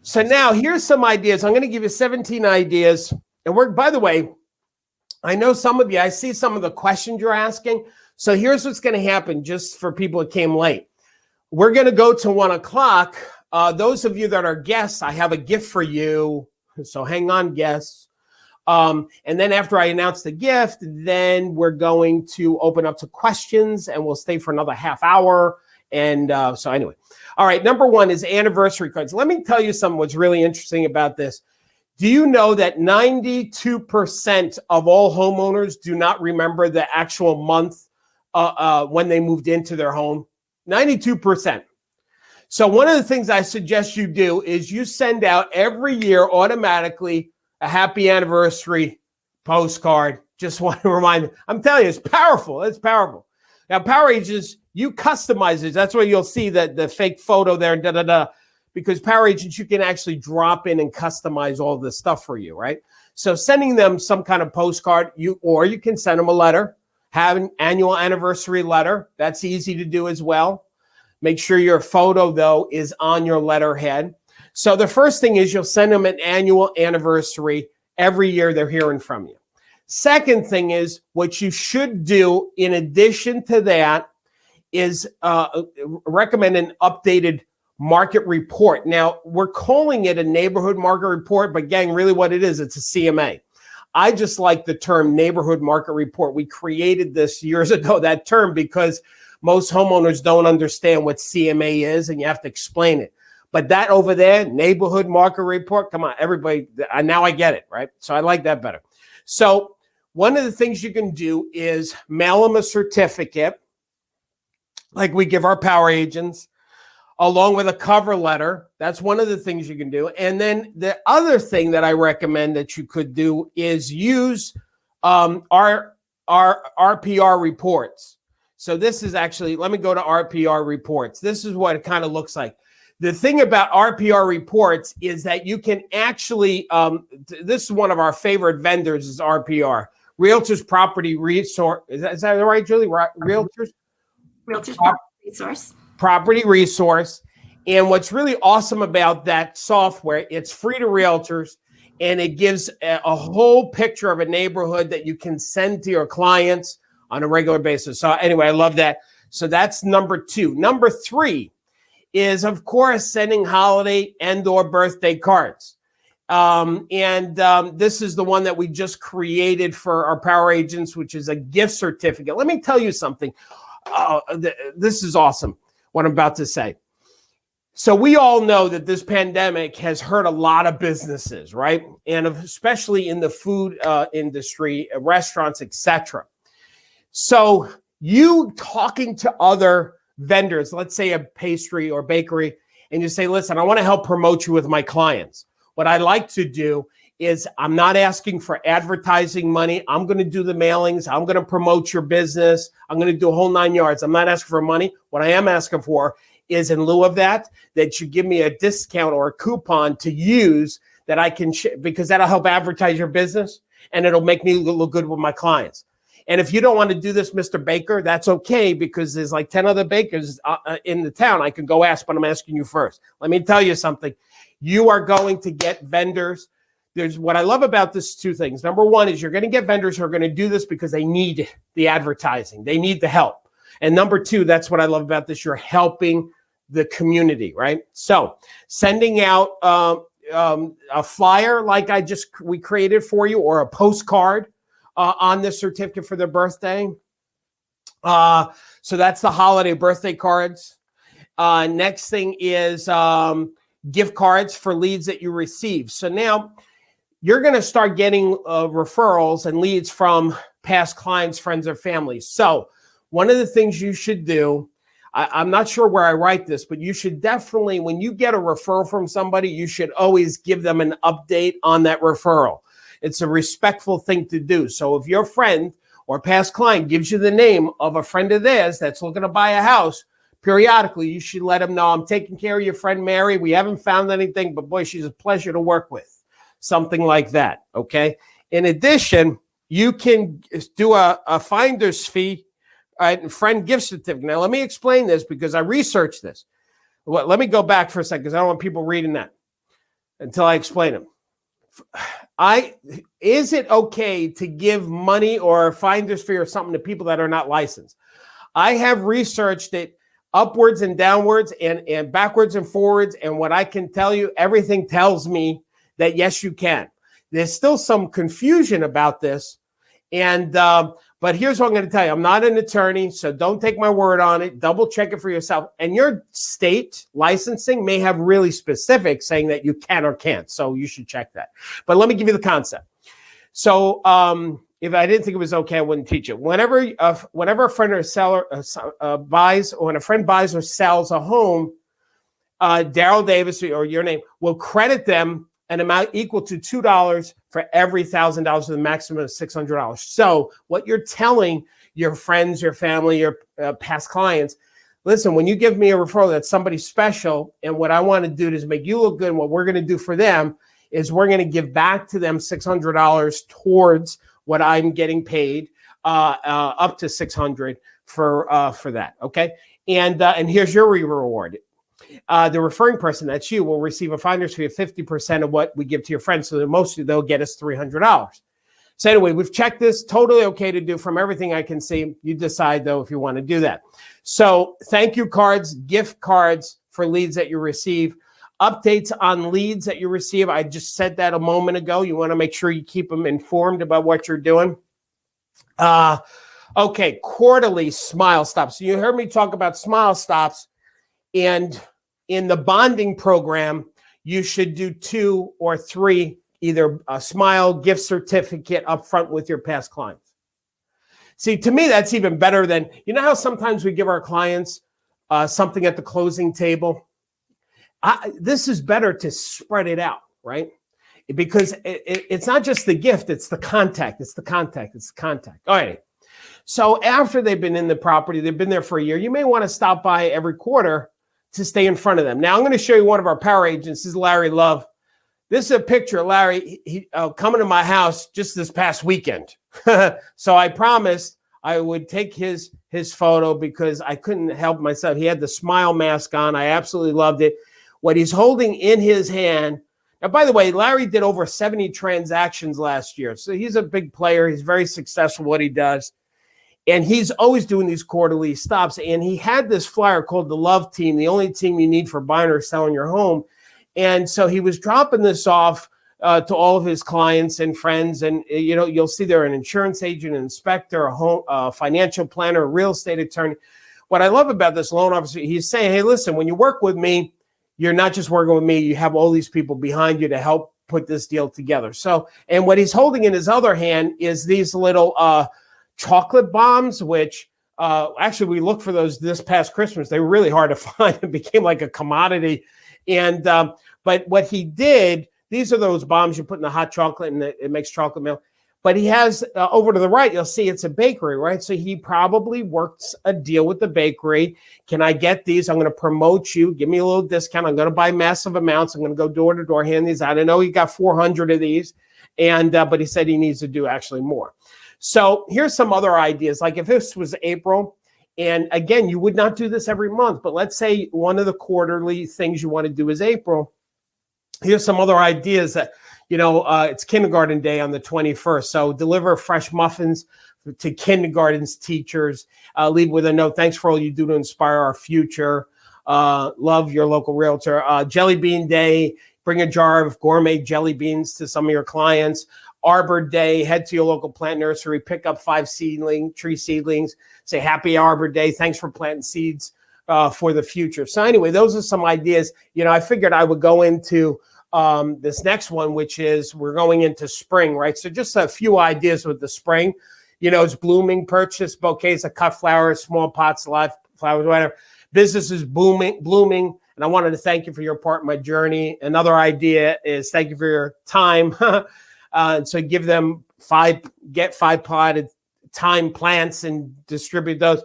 So now here's some ideas. I'm going to give you 17 ideas. And by the way, I know some of you, I see some of the questions you're asking. So here's what's going to happen just for people that came late. We're going to go to 1 o'clock. Those of you that are guests, I have a gift for you. So hang on, guests. And then after I announce the gift, then we're going to open up to questions and we'll stay for another half hour. And so anyway, all right. Number 1 is anniversary cards. Let me tell you something what's really interesting about this. Do you know that 92% of all homeowners do not remember the actual month when they moved into their home? 92%. So one of the things I suggest you do is you send out every year automatically a happy anniversary postcard. Just want to remind you. I'm telling you, it's powerful. It's powerful. Now, Power Agents, you customize it. That's where you'll see the fake photo there, because Power Agents, you can actually drop in and customize all this stuff for you, right? So sending them some kind of postcard, or you can send them a letter, have an annual anniversary letter. That's easy to do as well. Make sure your photo, though, is on your letterhead. So the first thing is you'll send them an annual anniversary. Every year they're hearing from you. Second thing is what you should do in addition to that is recommend an updated market report. Now, we're calling it a neighborhood market report, but gang, really what it is, it's a CMA. I just like the term neighborhood market report. We created this years ago, that term, because most homeowners don't understand what CMA is and you have to explain it. But that over there, neighborhood market report, come on, everybody, now I get it, right? So I like that better. So one of the things you can do is mail them a certificate, like we give our power agents, along with a cover letter. That's one of the things you can do. And then the other thing that I recommend that you could do is use our RPR reports. So this is actually, let me go to RPR reports. This is what it kind of looks like. The thing about RPR reports is that you can actually, this is one of our favorite vendors is RPR, Realtors Property Resource. Is that right, Julie? Realtors Property Resource. Property Resource. And what's really awesome about that software, it's free to realtors, and it gives a whole picture of a neighborhood that you can send to your clients on a regular basis. So anyway, I love that. So that's number 2. Number 3 is, of course, sending holiday and or birthday cards. This is the one that we just created for our power agents, which is a gift certificate. Let me tell you something. This is awesome, what I'm about to say. So we all know that this pandemic has hurt a lot of businesses, right? And especially in the food industry, restaurants, etc. So you talking to other vendors, let's say a pastry or bakery, and you say, listen, I want to help promote you with my clients. What I like to do is I'm not asking for advertising money. I'm going to do the mailings. I'm going to promote your business. I'm going to do a whole 9 yards. I'm not asking for money. What I am asking for is, in lieu of that you give me a discount or a coupon to use that I can, because that'll help advertise your business and it'll make me look good with my clients. And if you don't want to do this, Mr. Baker, that's okay, because there's like 10 other bakers in the town. I can go ask, but I'm asking you first. Let me tell you something. You are going to get vendors. There's what I love about this, 2 things. Number 1 is you're going to get vendors who are going to do this because they need the advertising. They need the help. And number 2, that's what I love about this. You're helping the community, right? So sending out a flyer like we created for you, or a postcard on this certificate for their birthday. So that's the holiday birthday cards. Next thing is gift cards for leads that you receive. So now you're going to start getting referrals and leads from past clients, friends, or family. So one of the things you should do, I'm not sure where I write this, but you should definitely, when you get a referral from somebody, you should always give them an update on that referral. It's a respectful thing to do. So if your friend or past client gives you the name of a friend of theirs that's looking to buy a house, periodically, you should let them know, I'm taking care of your friend Mary. We haven't found anything, but boy, she's a pleasure to work with. Something like that, okay? In addition, you can do a finder's fee, and friend gift certificate. Now, let me explain this because I researched this. Well, let me go back for a second because I don't want people reading that until I explain it. Is it okay to give money or a finder's fee or something to people that are not licensed? I have researched it upwards and downwards and backwards and forwards. And what I can tell you, everything tells me that yes, you can. There's still some confusion about this. But here's what I'm going to tell you. I'm not an attorney, so don't take my word on it. Double check it for yourself. And your state licensing may have really specific saying that you can or can't. So you should check that. But let me give you the concept. So if I didn't think it was okay, I wouldn't teach it. Whenever a friend or a seller buys, or when a friend buys or sells a home, Darryl Davis or your name will credit them an amount equal to $2 for every $1,000 with a maximum of $600. So what you're telling your friends, your family, your past clients, listen, when you give me a referral that's somebody special, and what I want to do is make you look good, and what we're going to do for them is we're going to give back to them $600 towards what I'm getting paid, up to $600 for that. Okay. And here's your reward. The referring person, that's you, will receive a finder's fee of 50% of what we give to your friends. So the most they'll get is $300. So anyway, we've checked this. Totally okay to do from everything I can see. You decide, though, if you want to do that. So thank you cards, gift cards for leads that you receive, updates on leads that you receive. I just said that a moment ago. You want to make sure you keep them informed about what you're doing. Okay, quarterly smile stops. So you heard me talk about smile stops, and in the bonding program, you should do 2 or 3, either a smile gift certificate up front with your past clients. See, to me, that's even better than, you know how sometimes we give our clients something at the closing table? This is better to spread it out, right? Because it's not just the gift, it's the contact, it's the contact, it's the contact. All right. So after they've been in the property, they've been there for a year, you may want to stop by every quarter to stay in front of them. Now, I'm going to show you one of our power agents. This is Larry Love. This is a picture of Larry coming to my house just this past weekend. So I promised I would take his photo because I couldn't help myself. He had the smile mask on. I absolutely loved it. What he's holding in his hand. Now, by the way, Larry did over 70 transactions last year. So he's a big player. He's very successful at what he does. And he's always doing these quarterly stops. And he had this flyer called the Love Team, the only team you need for buying or selling your home. And so he was dropping this off to all of his clients and friends. And, you know, you'll see there an insurance agent, an inspector, a financial planner, a real estate attorney. What I love about this loan officer, he's saying, hey, listen, when you work with me, you're not just working with me. You have all these people behind you to help put this deal together. So, and what he's holding in his other hand is these little chocolate bombs, which actually we looked for those this past Christmas. They were really hard to find. It became like a commodity. And but what he did, these are those bombs you put in the hot chocolate and it makes chocolate milk. But he has over to the right, you'll see it's a bakery, right? So he probably works a deal with the bakery. Can I get these? I'm going to promote you. Give me a little discount. I'm going to buy massive amounts. I'm going to go door to door, hand these out. I know he got 400 of these, and but he said he needs to do actually more. So here's some other ideas. Like if this was April, and again, you would not do this every month, but let's say one of the quarterly things you want to do is April. Here's some other ideas that, you know, it's kindergarten day on the 21st. So deliver fresh muffins to kindergarten's teachers. Leave with a note. Thanks for all you do to inspire our future. Love your local realtor. Jelly Bean Day. Bring a jar of gourmet jelly beans to some of your clients. Arbor Day, head to your local plant nursery, pick up 5 tree seedlings, say happy Arbor Day. Thanks for planting seeds for the future. So anyway, those are some ideas. You know, I figured I would go into this next one, which is we're going into spring, right? So just a few ideas with the spring. You know, it's blooming, purchase bouquets of cut flowers, small pots, live flowers, whatever. Business is blooming. And I wanted to thank you for your part in my journey. Another idea is thank you for your time. So give them get 5 potted thyme plants and distribute those.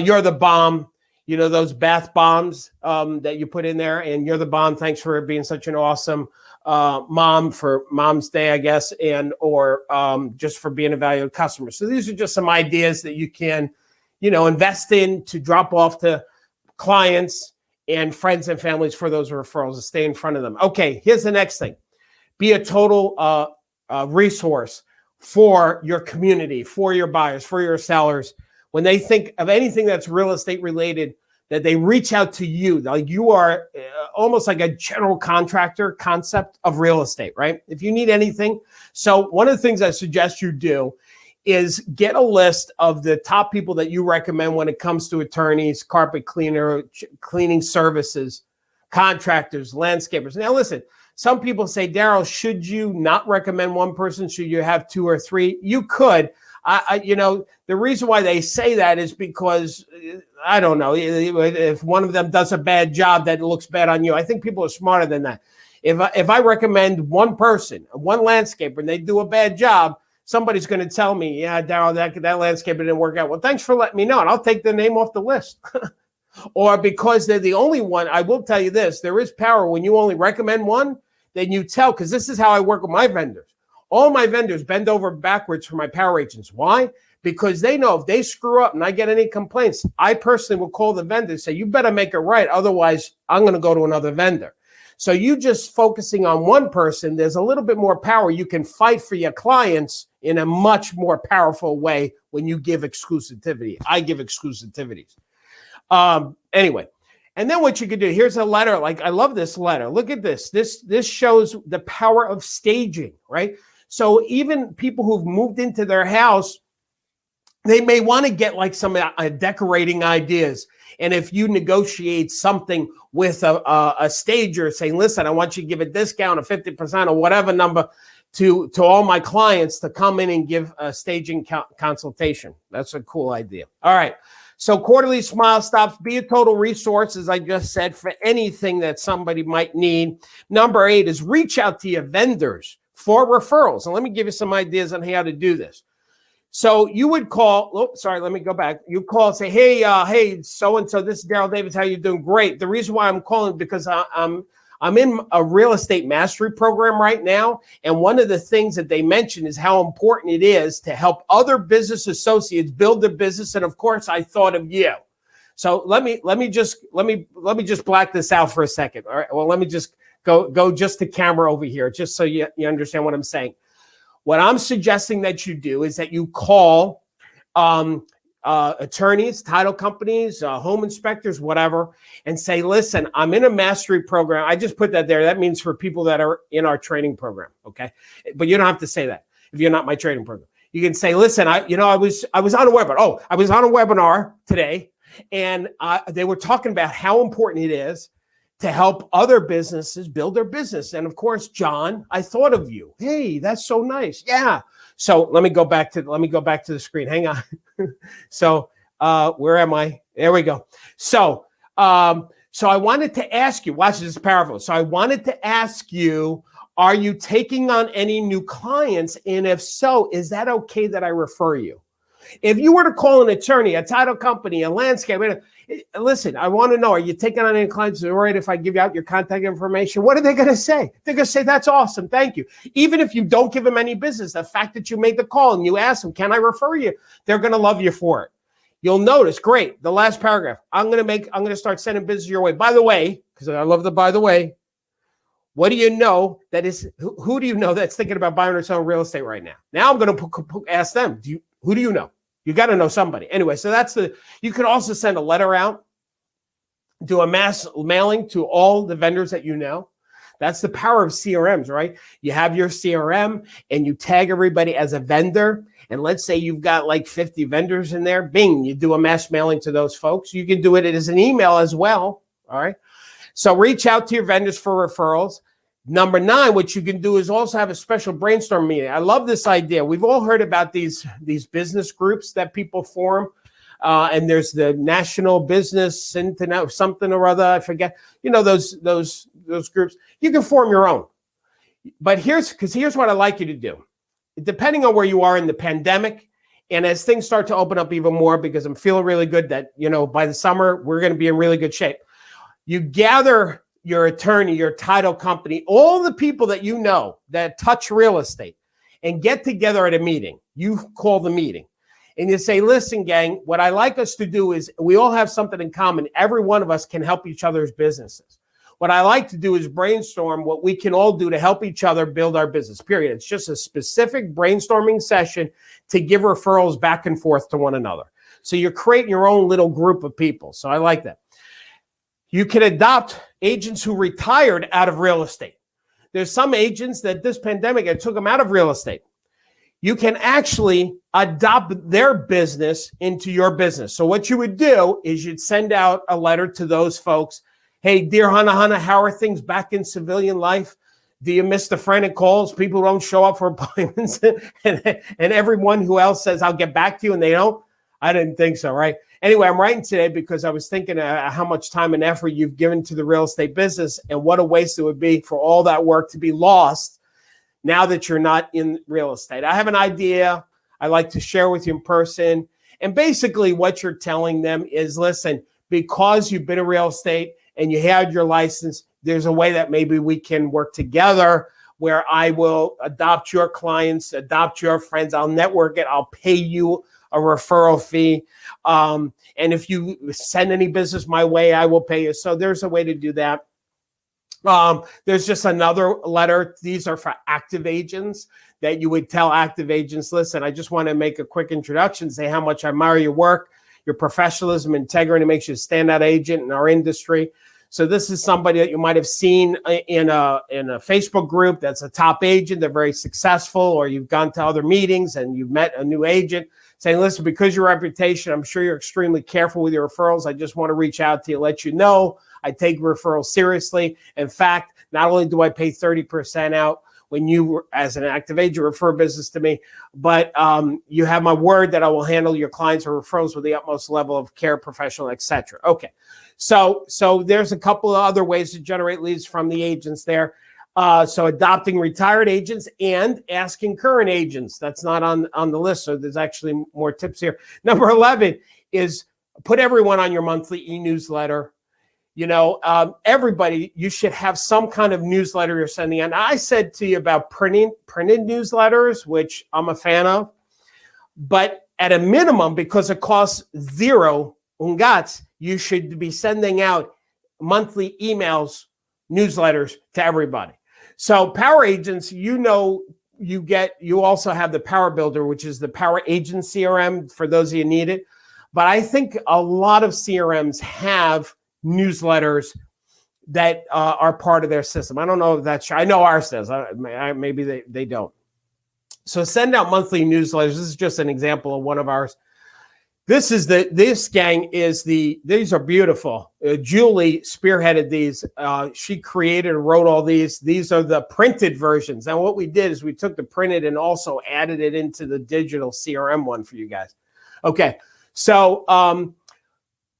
You're the bomb, you know, those bath bombs that you put in there, and you're the bomb. Thanks for being such an awesome mom for Mom's Day, I guess, and or just for being a valued customer. So these are just some ideas that you can, you know, invest in to drop off to clients and friends and families for those referrals to stay in front of them. Okay, here's the next thing. Be a total resource for your community, for your buyers, for your sellers. When they think of anything that's real estate related, that they reach out to you. Like you are almost like a general contractor concept of real estate, right? If you need anything. So one of the things I suggest you do is get a list of the top people that you recommend when it comes to attorneys, carpet cleaner, cleaning services, contractors, landscapers. Now listen, some people say, Darryl, should you not recommend one person? Should you have 2 or 3? You could. You know, the reason why they say that is because, I don't know, if one of them does a bad job, that looks bad on you. I think people are smarter than that. If I recommend one person, one landscaper, and they do a bad job, somebody's going to tell me, yeah, Darryl, that landscaper didn't work out. Well, thanks for letting me know, and I'll take the name off the list. Or because they're the only one, I will tell you this, there is power when you only recommend one, then you tell, because this is how I work with my vendors. All my vendors bend over backwards for my power agents. Why? Because they know if they screw up and I get any complaints, I personally will call the vendor and say, you better make it right. Otherwise, I'm going to go to another vendor. So you just focusing on one person, there's a little bit more power. You can fight for your clients in a much more powerful way when you give exclusivity. I give exclusivities. Anyway, and then what you could do, here's a letter. Like, I love this letter. Look at this. This shows the power of staging, right? So even people who've moved into their house, they may want to get like some decorating ideas. And if you negotiate something with a stager saying, listen, I want you to give a discount of 50% or whatever number to all my clients to come in and give a staging consultation. That's a cool idea. All right. So quarterly smile stops, be a total resource, as I just said, for anything that somebody might need. Number 8 is reach out to your vendors for referrals. And let me give you some ideas on how to do this. So you would call, let me go back. You call and say, hey, so-and-so, this is Darryl Davis. How you doing? Great. The reason why I'm calling because I'm in a real estate mastery program right now. And one of the things that they mentioned is how important it is to help other business associates build their business. And of course, I thought of you. So let me just black this out for a second. All right. Well, let me just go just to camera over here, just so you understand what I'm saying. What I'm suggesting that you do is that you call attorneys, title companies, home inspectors, whatever, and say, listen, I'm in a mastery program. I just put that there. That means for people that are in our training program, okay? But you don't have to say that if you're not my training program. You can say, listen, I was on a webinar. Oh, I was on a webinar today, and they were talking about how important it is to help other businesses build their business. And of course, John, I thought of you. Hey, that's so nice. Yeah. So let me go back to the screen. Hang on. So where am I? There we go. So I wanted to ask you, watch this, is powerful. So I wanted to ask you, are you taking on any new clients? And if so, is that okay that I refer you? If you were to call an attorney, a title company, a landscape, listen, I want to know, are you taking on any clients? All right, if I give out your contact information, what are they going to say? They're going to say, that's awesome. Thank you. Even if you don't give them any business, the fact that you made the call and you ask them, can I refer you? They're going to love you for it. You'll notice, great, the last paragraph, I'm going to start sending business your way. By the way, because I love the by the way, what do you know that is, who do you know that's thinking about buying or selling real estate right now? Now I'm going to ask them, who do you know? You got to know somebody. Anyway, so you can also send a letter out, do a mass mailing to all the vendors that you know. That's the power of CRMs, right? You have your CRM and you tag everybody as a vendor. And let's say you've got like 50 vendors in there. Bing, you do a mass mailing to those folks. You can do it as an email as well. All right. So reach out to your vendors for referrals. Number 9, what you can do is also have a special brainstorm meeting. I love this idea. We've all heard about these business groups that people form. And there's the National Business Internet, something or other. I forget. You know, those groups. You can form your own. But here's what I'd like you to do. Depending on where you are in the pandemic, and as things start to open up even more, because I'm feeling really good that, by the summer, we're going to be in really good shape. You gather your attorney, your title company, all the people that you know that touch real estate, and get together at a meeting. You call the meeting and you say, listen, gang, what I like us to do is we all have something in common. Every one of us can help each other's businesses. What I like to do is brainstorm what we can all do to help each other build our business, period. It's just a specific brainstorming session to give referrals back and forth to one another. So you're creating your own little group of people. So I like that. You can adopt agents who retired out of real estate. There's some agents that this pandemic, it took them out of real estate. You can actually adopt their business into your business. So what you would do is you'd send out a letter to those folks. Hey, dear Hannah, how are things back in civilian life? Do you miss the frantic calls? People don't show up for appointments and everyone who else says, I'll get back to you, and they don't? I didn't think so, right? Anyway, I'm writing today because I was thinking how much time and effort you've given to the real estate business and what a waste it would be for all that work to be lost now that you're not in real estate. I have an idea I like to share with you in person. And basically what you're telling them is, listen, because you've been in real estate and you had your license, there's a way that maybe we can work together where I will adopt your clients, adopt your friends. I'll network it. I'll pay you a referral fee. And if you send any business my way, I will pay you. So there's a way to do that. There's just another letter. These are for active agents that you would tell active agents, listen, I just want to make a quick introduction, say how much I admire your work, your professionalism, integrity makes you a standout agent in our industry. So this is somebody that you might have seen in a Facebook group that's a top agent. They're very successful, or you've gone to other meetings and you've met a new agent. saying, listen, because your reputation, I'm sure you're extremely careful with your referrals. I just want to reach out to you, let you know I take referrals seriously. In fact, not only do I pay 30% out when you, as an active agent, refer business to me, but you have my word that I will handle your clients or referrals with the utmost level of care, professional, etc. Okay, so there's a couple of other ways to generate leads from the agents there. So adopting retired agents and asking current agents. That's not on the list, so there's actually more tips here. Number 11 is put everyone on your monthly e-newsletter. You know, everybody, you should have some kind of newsletter you're sending out. I said to you about printed newsletters, which I'm a fan of, but at a minimum, because it costs zero ungats, you should be sending out monthly emails, newsletters to everybody. So power agents, you know, you also have the Power Builder, which is the Power Agent CRM for those of you who need it. But I think a lot of CRMs have newsletters that are part of their system. I don't know if that's true. I know ours does. Maybe they don't. So send out monthly newsletters. This is just an example of one of ours. This gang these are beautiful. Julie spearheaded these. She created and wrote all these. These are the printed versions. And what we did is we took the printed and also added it into the digital CRM one for you guys. Okay. So,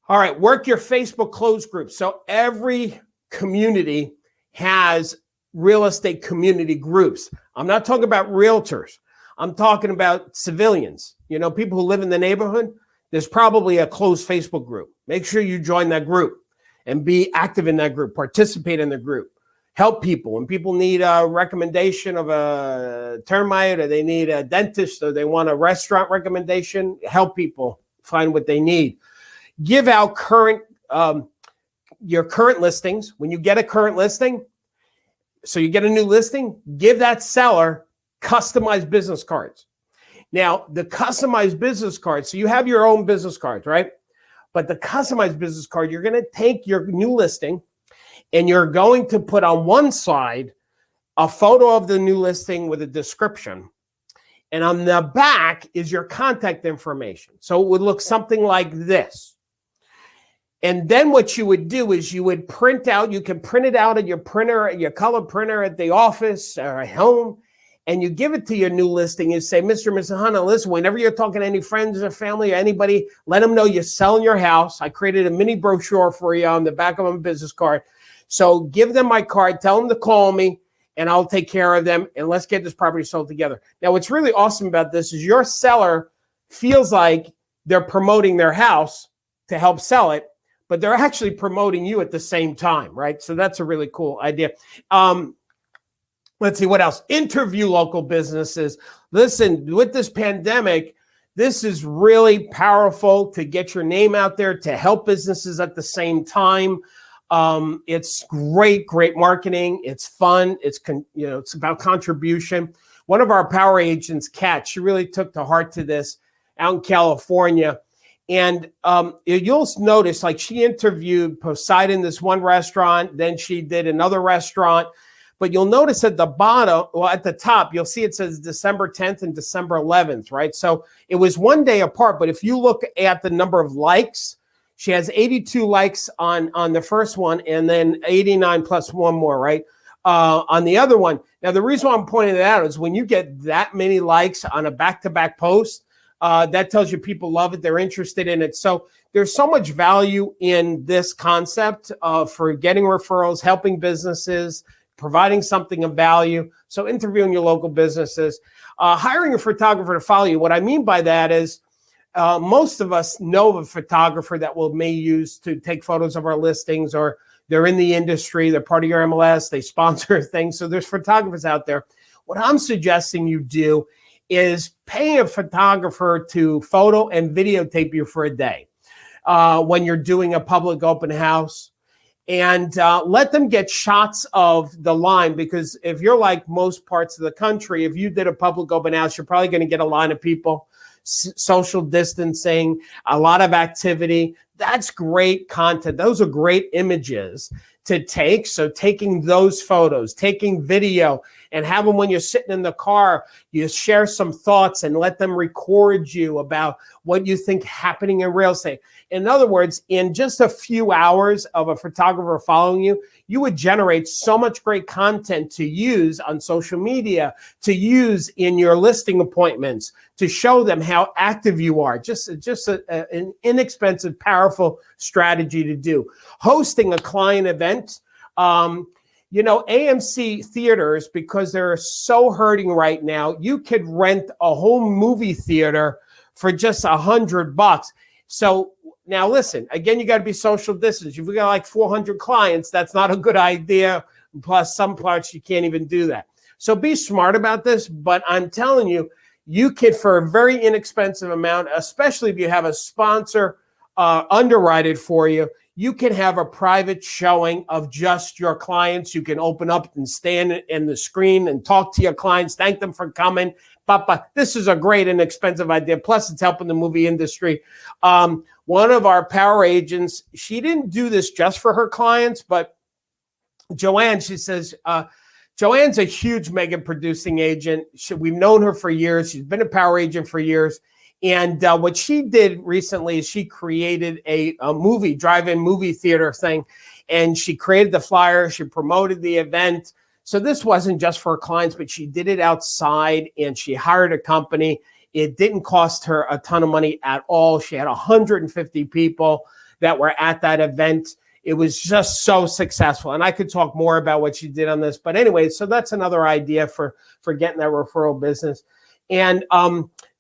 all right, work your Facebook closed group. So every community has real estate community groups. I'm not talking about realtors. I'm talking about civilians, you know, people who live in the neighborhood. There's probably a closed Facebook group. Make sure you join that group and be active in that group, participate in the group, help people. When people need a recommendation of a termite, or they need a dentist, or they want a restaurant recommendation, help people find what they need. Give out your current listings. When you get a current listing, so you get a new listing, give that seller customized business cards. Now, the customized business cards, so you have your own business cards, right? But the customized business card, you're going to take your new listing and you're going to put on one side a photo of the new listing with a description. And on the back is your contact information. So it would look something like this. And then what you would do is you would print out, you can print it out at your printer, your color printer at the office or at home, and you give it to your new listing. You say, Mr. and Mrs. Hunter, listen, whenever you're talking to any friends or family or anybody, let them know you're selling your house. I created a mini brochure for you on the back of my business card. So give them my card, tell them to call me, and I'll take care of them, and let's get this property sold together. Now, what's really awesome about this is your seller feels like they're promoting their house to help sell it, but they're actually promoting you at the same time, right? So that's a really cool idea. Let's see what else. Interview local businesses. Listen, with this pandemic, this is really powerful to get your name out there, to help businesses at the same time. It's great marketing. It's fun. It's about contribution. One of our power agents, Kat, she really took to heart to this out in California. And you'll notice, like, she interviewed Poseidon, this one restaurant, then she did another restaurant. But you'll notice at the bottom, well, at the top, you'll see it says December 10th and December 11th, right? So it was one day apart. But if you look at the number of likes, she has 82 likes on the first one, and then 89 plus one more, right? On the other one. Now, the reason why I'm pointing it out is when you get that many likes on a back-to-back post, that tells you people love it. They're interested in it. So there's so much value in this concept for getting referrals, helping businesses, providing something of value. So interviewing your local businesses, hiring a photographer to follow you. What I mean by that is most of us know of a photographer that we may use to take photos of our listings, or they're in the industry, they're part of your MLS, they sponsor things. So there's photographers out there. What I'm suggesting you do is pay a photographer to photo and videotape you for a day when you're doing a public open house. And let them get shots of the line, because if you're like most parts of the country, if you did a public open house, you're probably going to get a line of people, social distancing, a lot of activity. That's great content. Those are great images to take. So taking those photos, taking video, and have them when you're sitting in the car, you share some thoughts and let them record you about what you think happening in real estate. In other words, in just a few hours of a photographer following you, you would generate so much great content to use on social media, to use in your listing appointments, to show them how active you are. Just an inexpensive, powerful strategy to do. Hosting a client event. AMC theaters, because they're so hurting right now, you could rent a whole movie theater for just $100. So now listen, again, you got to be social distance. If you got like 400 clients, that's not a good idea. Plus some parts you can't even do that. So be smart about this, but I'm telling you, you could, for a very inexpensive amount, especially if you have a sponsor underwrite it for you, you can have a private showing of just your clients. You can open up and stand in the screen and talk to your clients, thank them for coming. This is a great inexpensive idea. Plus, it's helping the movie industry. One of our power agents, she didn't do this just for her clients, but Joanne, she says, Joanne's a huge mega producing agent. We've known her for years. She's been a power agent for years. And what she did recently is she created a movie, drive-in movie theater thing. And she created the flyer. She promoted the event. So this wasn't just for her clients, but she did it outside and she hired a company. It didn't cost her a ton of money at all. She had 150 people that were at that event. It was just so successful. And I could talk more about what she did on this. But anyway, so that's another idea for getting that referral business. And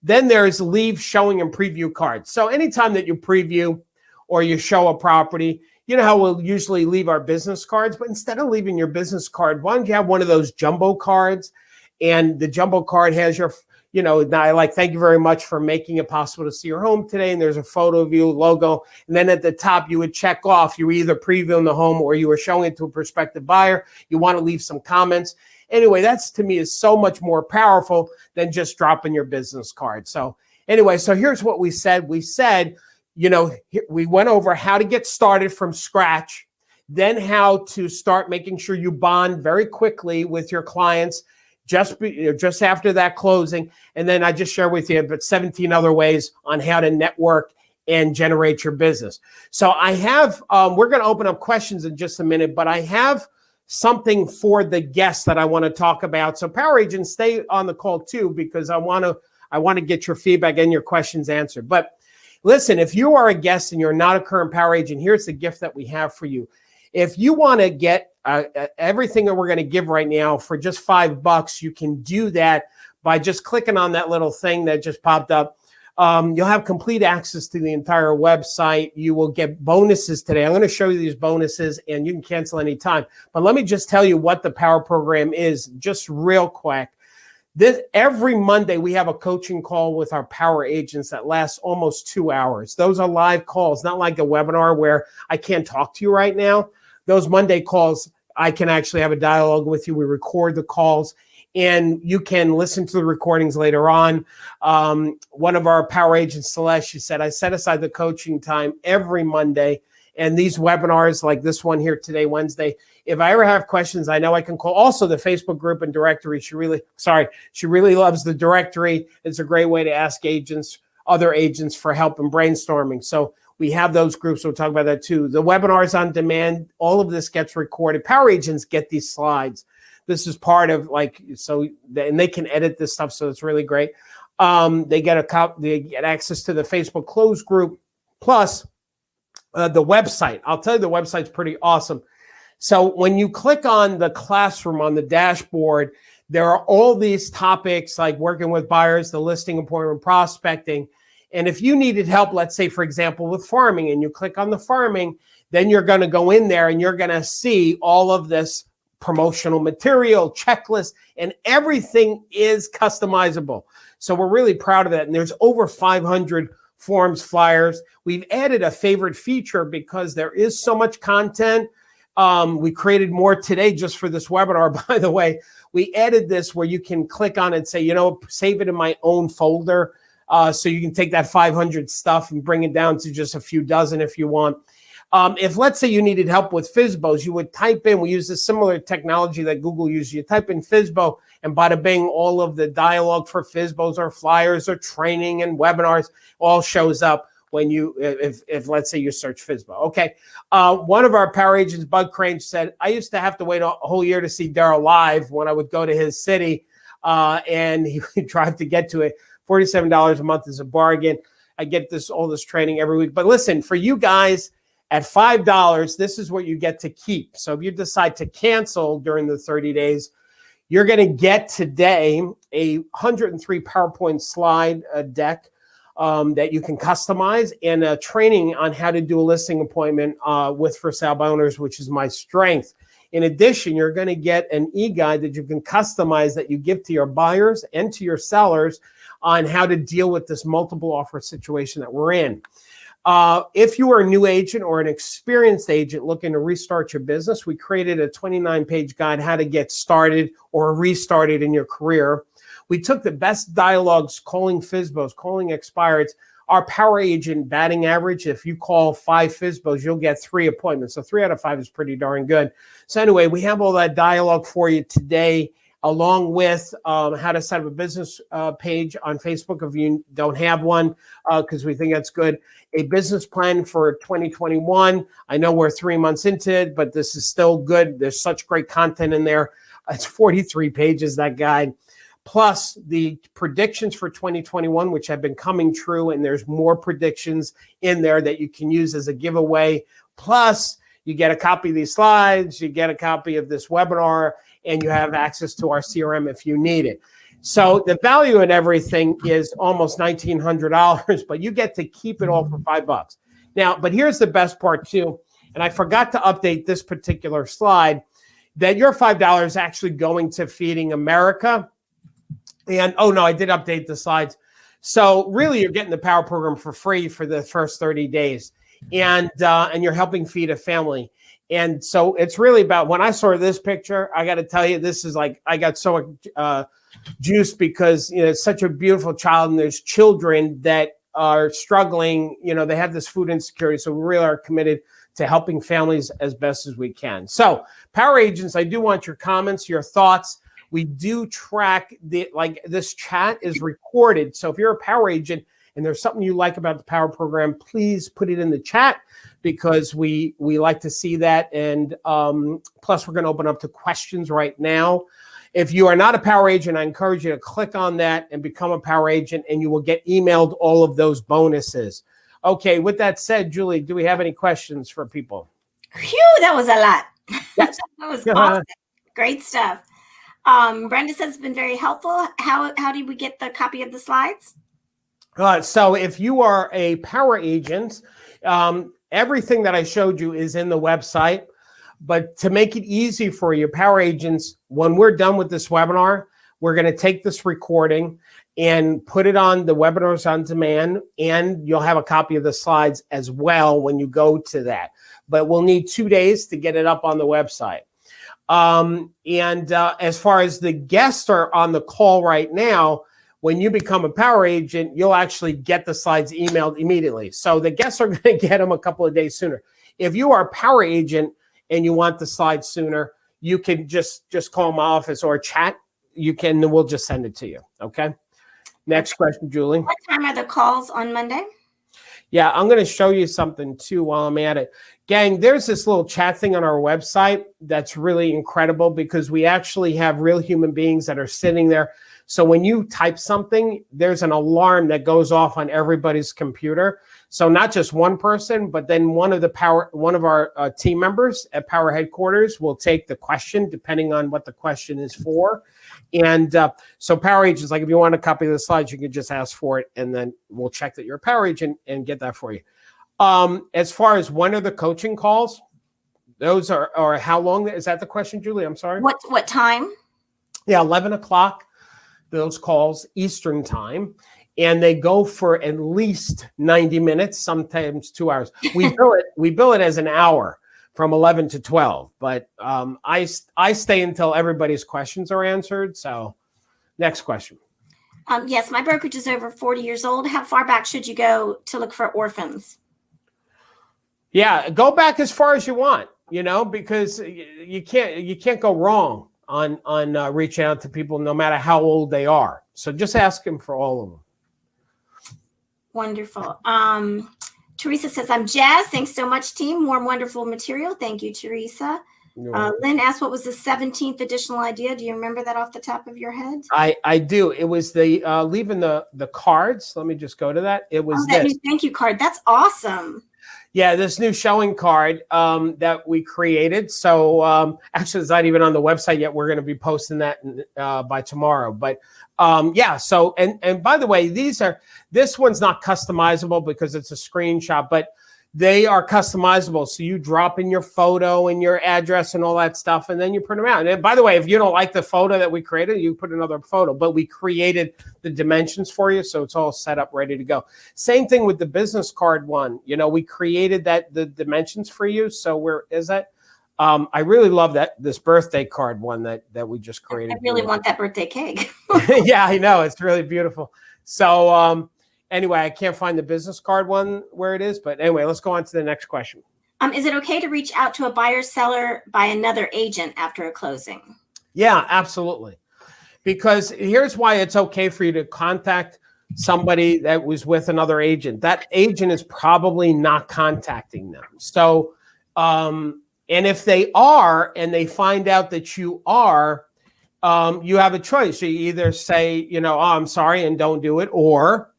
then there's leave, showing, and preview cards. So anytime that you preview or you show a property, you know how we'll usually leave our business cards, but instead of leaving your business card, why don't you have one of those jumbo cards? And the jumbo card has your, thank you very much for making it possible to see your home today. And there's a photo of you, logo. And then at the top, you would check off, you were either previewing the home or you were showing it to a prospective buyer. You want to leave some comments. Anyway, that's to me is so much more powerful than just dropping your business card. So anyway, so here's what we said. We said, we went over how to get started from scratch, then how to start making sure you bond very quickly with your clients just after that closing. And then I just share with you about 17 other ways on how to network and generate your business. So I have, we're going to open up questions in just a minute, but I have something for the guests that I want to talk about. So power agents, stay on the call too, because I want to get your feedback and your questions answered. But listen, if you are a guest and you're not a current power agent, here's the gift that we have for you. If you want to get everything that we're going to give right now for just $5, you can do that by just clicking on that little thing that just popped up. You'll have complete access to the entire website. You will get bonuses today. I'm going to show you these bonuses and you can cancel anytime. But let me just tell you what the Power Program is just real quick. Every Monday, we have a coaching call with our power agents that lasts almost 2 hours. Those are live calls, not like a webinar where I can't talk to you right now. Those Monday calls, I can actually have a dialogue with you. We record the calls. And you can listen to the recordings later on. One of our power agents, Celeste, she said, I set aside the coaching time every Monday. And these webinars like this one here today, Wednesday, if I ever have questions, I know I can call. Also, the Facebook group and directory, she really loves the directory. It's a great way to ask other agents for help in brainstorming. So we have those groups. We'll talk about that too. The webinars on demand, all of this gets recorded. Power agents get these slides. This is part of and they can edit this stuff, so it's really great. They get access to the Facebook closed group, plus the website. I'll tell you, the website's pretty awesome. So when you click on the classroom on the dashboard, there are all these topics like working with buyers, the listing appointment, prospecting. And if you needed help, let's say, for example, with farming, and you click on the farming, then you're going to go in there and you're going to see all of this promotional material, checklist, and everything is customizable. So we're really proud of that. And there's over 500 forms, flyers. We've added a favorite feature because there is so much content. We created more today just for this webinar, by the way. We added this where you can click on it and say, save it in my own folder. So you can take that 500 stuff and bring it down to just a few dozen if you want. If let's say you needed help with FSBOs, you would type in, we use a similar technology that Google uses. You type in FSBO and bada bing, all of the dialogue for FSBOs or flyers or training and webinars all shows up when you, if let's say you search FSBO. Okay. One of our power agents, Bud Crane, said, I used to have to wait a whole year to see Darryl live when I would go to his city and he would drive to get to it. $47 a month is a bargain. I get all this training every week. But listen, for you guys, at $5, this is what you get to keep. So if you decide to cancel during the 30 days, you're going to get today a 103 PowerPoint slide deck that you can customize and a training on how to do a listing appointment with for sale by owners, which is my strength. In addition, you're going to get an e-guide that you can customize that you give to your buyers and to your sellers on how to deal with this multiple offer situation that we're in. If you are a new agent or an experienced agent looking to restart your business, we created a 29-page guide how to get started or restarted in your career. We took the best dialogues, calling FSBOs, calling expireds. Our power agent batting average, if you call 5 FSBOs, you'll get 3 appointments. So 3 out of 5 is pretty darn good. So anyway, we have all that dialogue for you today, along with how to set up a business page on Facebook if you don't have one, because we think that's good. A business plan for 2021. I know we're 3 months into it, but this is still good. There's such great content in there. It's 43 pages, that guide. Plus the predictions for 2021, which have been coming true, and there's more predictions in there that you can use as a giveaway. Plus, you get a copy of these slides, you get a copy of this webinar, and you have access to our CRM if you need it. So the value in everything is almost $1,900, but you get to keep it all for $5. Now, but here's the best part too, and I forgot to update this particular slide, that your $5 is actually going to Feeding America. And, oh no, I did update the slides. So really you're getting the power program for free for the first 30 days. And you're helping feed a family. And so it's really about, when I saw this picture, I got to tell you, this is like, I got so much juice because, you know, it's such a beautiful child, and there's children that are struggling, you know, they have this food insecurity. So we really are committed to helping families as best as we can. So power agents, I do want your comments, your thoughts. We do track this chat is recorded. So if you're a power agent and there's something you like about the power program, please put it in the chat, because we like to see that. And plus we're going to open up to questions right now. If you are not a power agent, I encourage you to click on that and become a power agent, and you will get emailed all of those bonuses. Okay, with that said, Julie, do we have any questions for people? Phew, that was a lot. Yes. That was awesome. Great stuff. Brenda says it's been very helpful. How did we get the copy of the slides? So if you are a power agent, everything that I showed you is in the website. But to make it easy for your power agents, when we're done with this webinar, we're going to take this recording and put it on the Webinars on Demand, and you'll have a copy of the slides as well when you go to that. But we'll need 2 days to get it up on the website. As far as the guests are on the call right now, when you become a power agent, you'll actually get the slides emailed immediately. So the guests are going to get them a couple of days sooner. If you are a power agent and you want the slides sooner, you can just call my office or chat. You can, we'll just send it to you. Okay. Next question, Julie. What time are the calls on Monday? Yeah, I'm going to show you something too while I'm at it. Gang, there's this little chat thing on our website that's really incredible, because we actually have real human beings that are sitting there. So when you type something, there's an alarm that goes off on everybody's computer. So not just one person, but then one of our team members at Power Headquarters will take the question, depending on what the question is for. And so power agents, like if you want a copy of the slides, you can just ask for it, and then we'll check that you're a power agent and get that for you. As far as when are the coaching calls, those are, or how long, is that the question, Julie? I'm sorry. What time? Yeah, 11 o'clock, those calls Eastern time. And they go for at least 90 minutes, sometimes 2 hours. We bill it as an hour from 11 to 12. But I stay until everybody's questions are answered. So next question. Yes, my brokerage is over 40 years old. How far back should you go to look for orphans? Yeah, go back as far as you want, because you can't go wrong on reaching out to people no matter how old they are. So just ask them for all of them. Wonderful. Teresa says, I'm jazzed. Thanks so much, team. More wonderful material. Thank you, Teresa. Lynn asked, what was the 17th additional idea? Do you remember that off the top of your head? I do. It was the leaving the cards. Let me just go to that. It was that new thank you card. That's awesome. Yeah, this new showing card that we created. So actually, it's not even on the website yet. We're going to be posting that by tomorrow. But yeah. So and by the way, this one's not customizable because it's a screenshot, but they are customizable. So you drop in your photo and your address and all that stuff, and then you print them out. And by the way, if you don't like the photo that we created, you put another photo. But we created the dimensions for you, so it's all set up, ready to go. Same thing with the business card one. We created the dimensions for you. So where is that? I really love this birthday card one that we just created. I really want that birthday cake. Yeah, I know. It's really beautiful. So anyway, I can't find the business card one where it is. But anyway, let's go on to the next question. Is it okay to reach out to a buyer seller by another agent after a closing? Yeah, absolutely. Because here's why it's okay for you to contact somebody that was with another agent. That agent is probably not contacting them. So, and if they are, and they find out that you are, you have a choice. You either say, oh, I'm sorry, and don't do it, or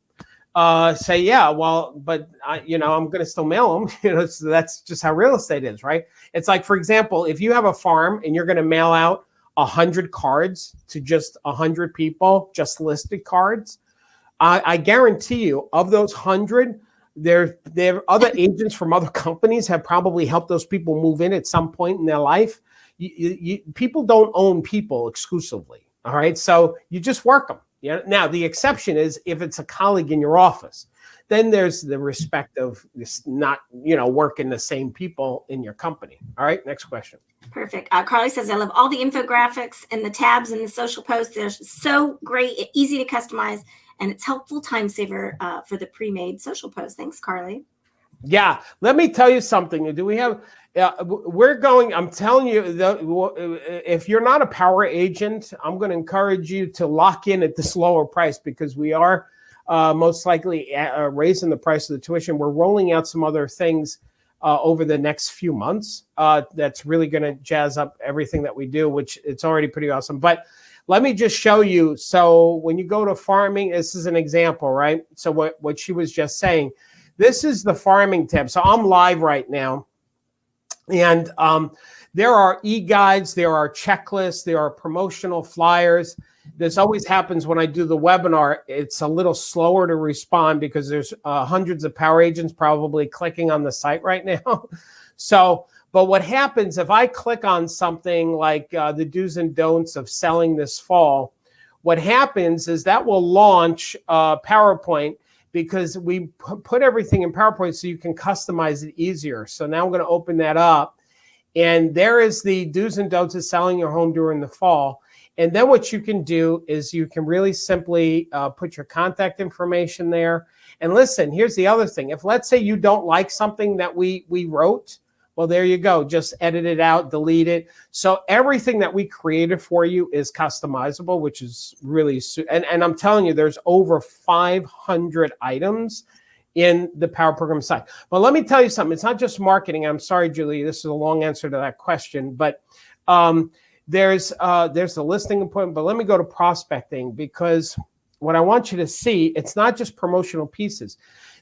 say, yeah, well, but I'm going to still mail them. So that's just how real estate is, right? It's like, for example, if you have a farm and you're going to mail out 100 cards to just 100 people, just listed cards, I guarantee you, of those 100, there other agents from other companies have probably helped those people move in at some point in their life. People don't own people exclusively. All right. So you just work them. Yeah. Now, the exception is if it's a colleague in your office, then there's the respect of this not, working the same people in your company. All right. Next question. Perfect. Carly says, I love all the infographics and the tabs and the social posts. They're so great, easy to customize, and it's helpful time saver for the pre-made social posts. Thanks, Carly. Yeah. Let me tell you something. Do we have, I'm telling you, if you're not a power agent, I'm going to encourage you to lock in at this lower price because we are most likely raising the price of the tuition. We're rolling out some other things over the next few months that's really going to jazz up everything that we do, which it's already pretty awesome. But let me just show you. So when you go to farming, this is an example, right? So what she was just saying, this is the farming tab. So I'm live right now. And there are e-guides, there are checklists, there are promotional flyers. This always happens when I do the webinar. It's a little slower to respond because there's hundreds of power agents probably clicking on the site right now. But what happens if I click on something like the do's and don'ts of selling this fall, what happens is that will launch PowerPoint because we put everything in PowerPoint so you can customize it easier. So now I'm going to open that up. And there is the do's and don'ts of selling your home during the fall. And then what you can do is you can really simply put your contact information there. And listen, here's the other thing. If let's say you don't like something that we wrote, well, there you go. Just edit it out, delete it. So everything that we created for you is customizable, which is really, and I'm telling you, there's over 500 items in the Power Program site. But let me tell you something. It's not just marketing. I'm sorry, Julie, this is a long answer to that question, but there's the listing appointment. But let me go to prospecting, because what I want you to see, it's not just promotional pieces.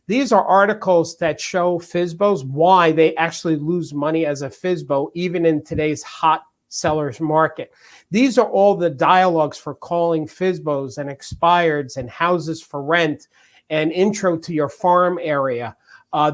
These are articles that show FSBOs why they actually lose money as a FSBO, even in today's hot sellers market. These are all the dialogues for calling FSBOs and expireds and houses for rent and intro to your farm area,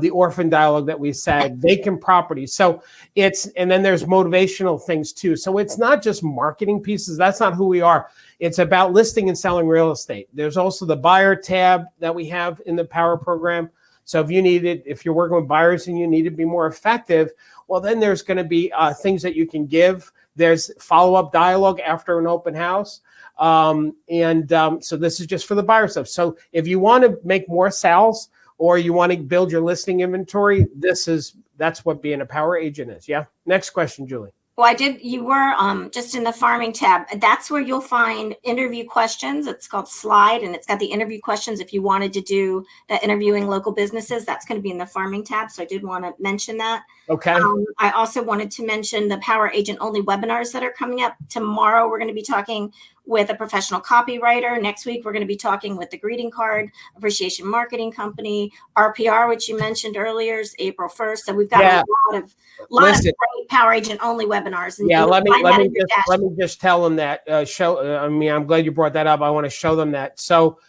the orphan dialogue that we said, vacant properties. So and then there's motivational things too. So it's not just marketing pieces. That's not who we are. It's about listing and selling real estate. There's also the buyer tab that we have in the Power Program. So if you're working with buyers and you need to be more effective, well, then there's going to be things that you can give. There's follow-up dialogue after an open house. So this is just for the buyer stuff. So if you want to make more sales or you want to build your listing inventory, that's what being a power agent is. Yeah. Next question, Julie. Well, you were just in the farming tab. That's where you'll find interview questions. It's called Slide, and it's got the interview questions. If you wanted to do that interviewing local businesses, that's going to be in the farming tab. So I did want to mention that. Okay. I also wanted to mention the Power Agent Only webinars that are coming up. Tomorrow, we're going to be talking with a professional copywriter. Next week, we're going to be talking with the greeting card appreciation marketing company. RPR, which you mentioned earlier, is April 1st. So we've got a lot of great Power Agent Only webinars. And yeah, let me just tell them that. I'm glad you brought that up. I want to show them that. So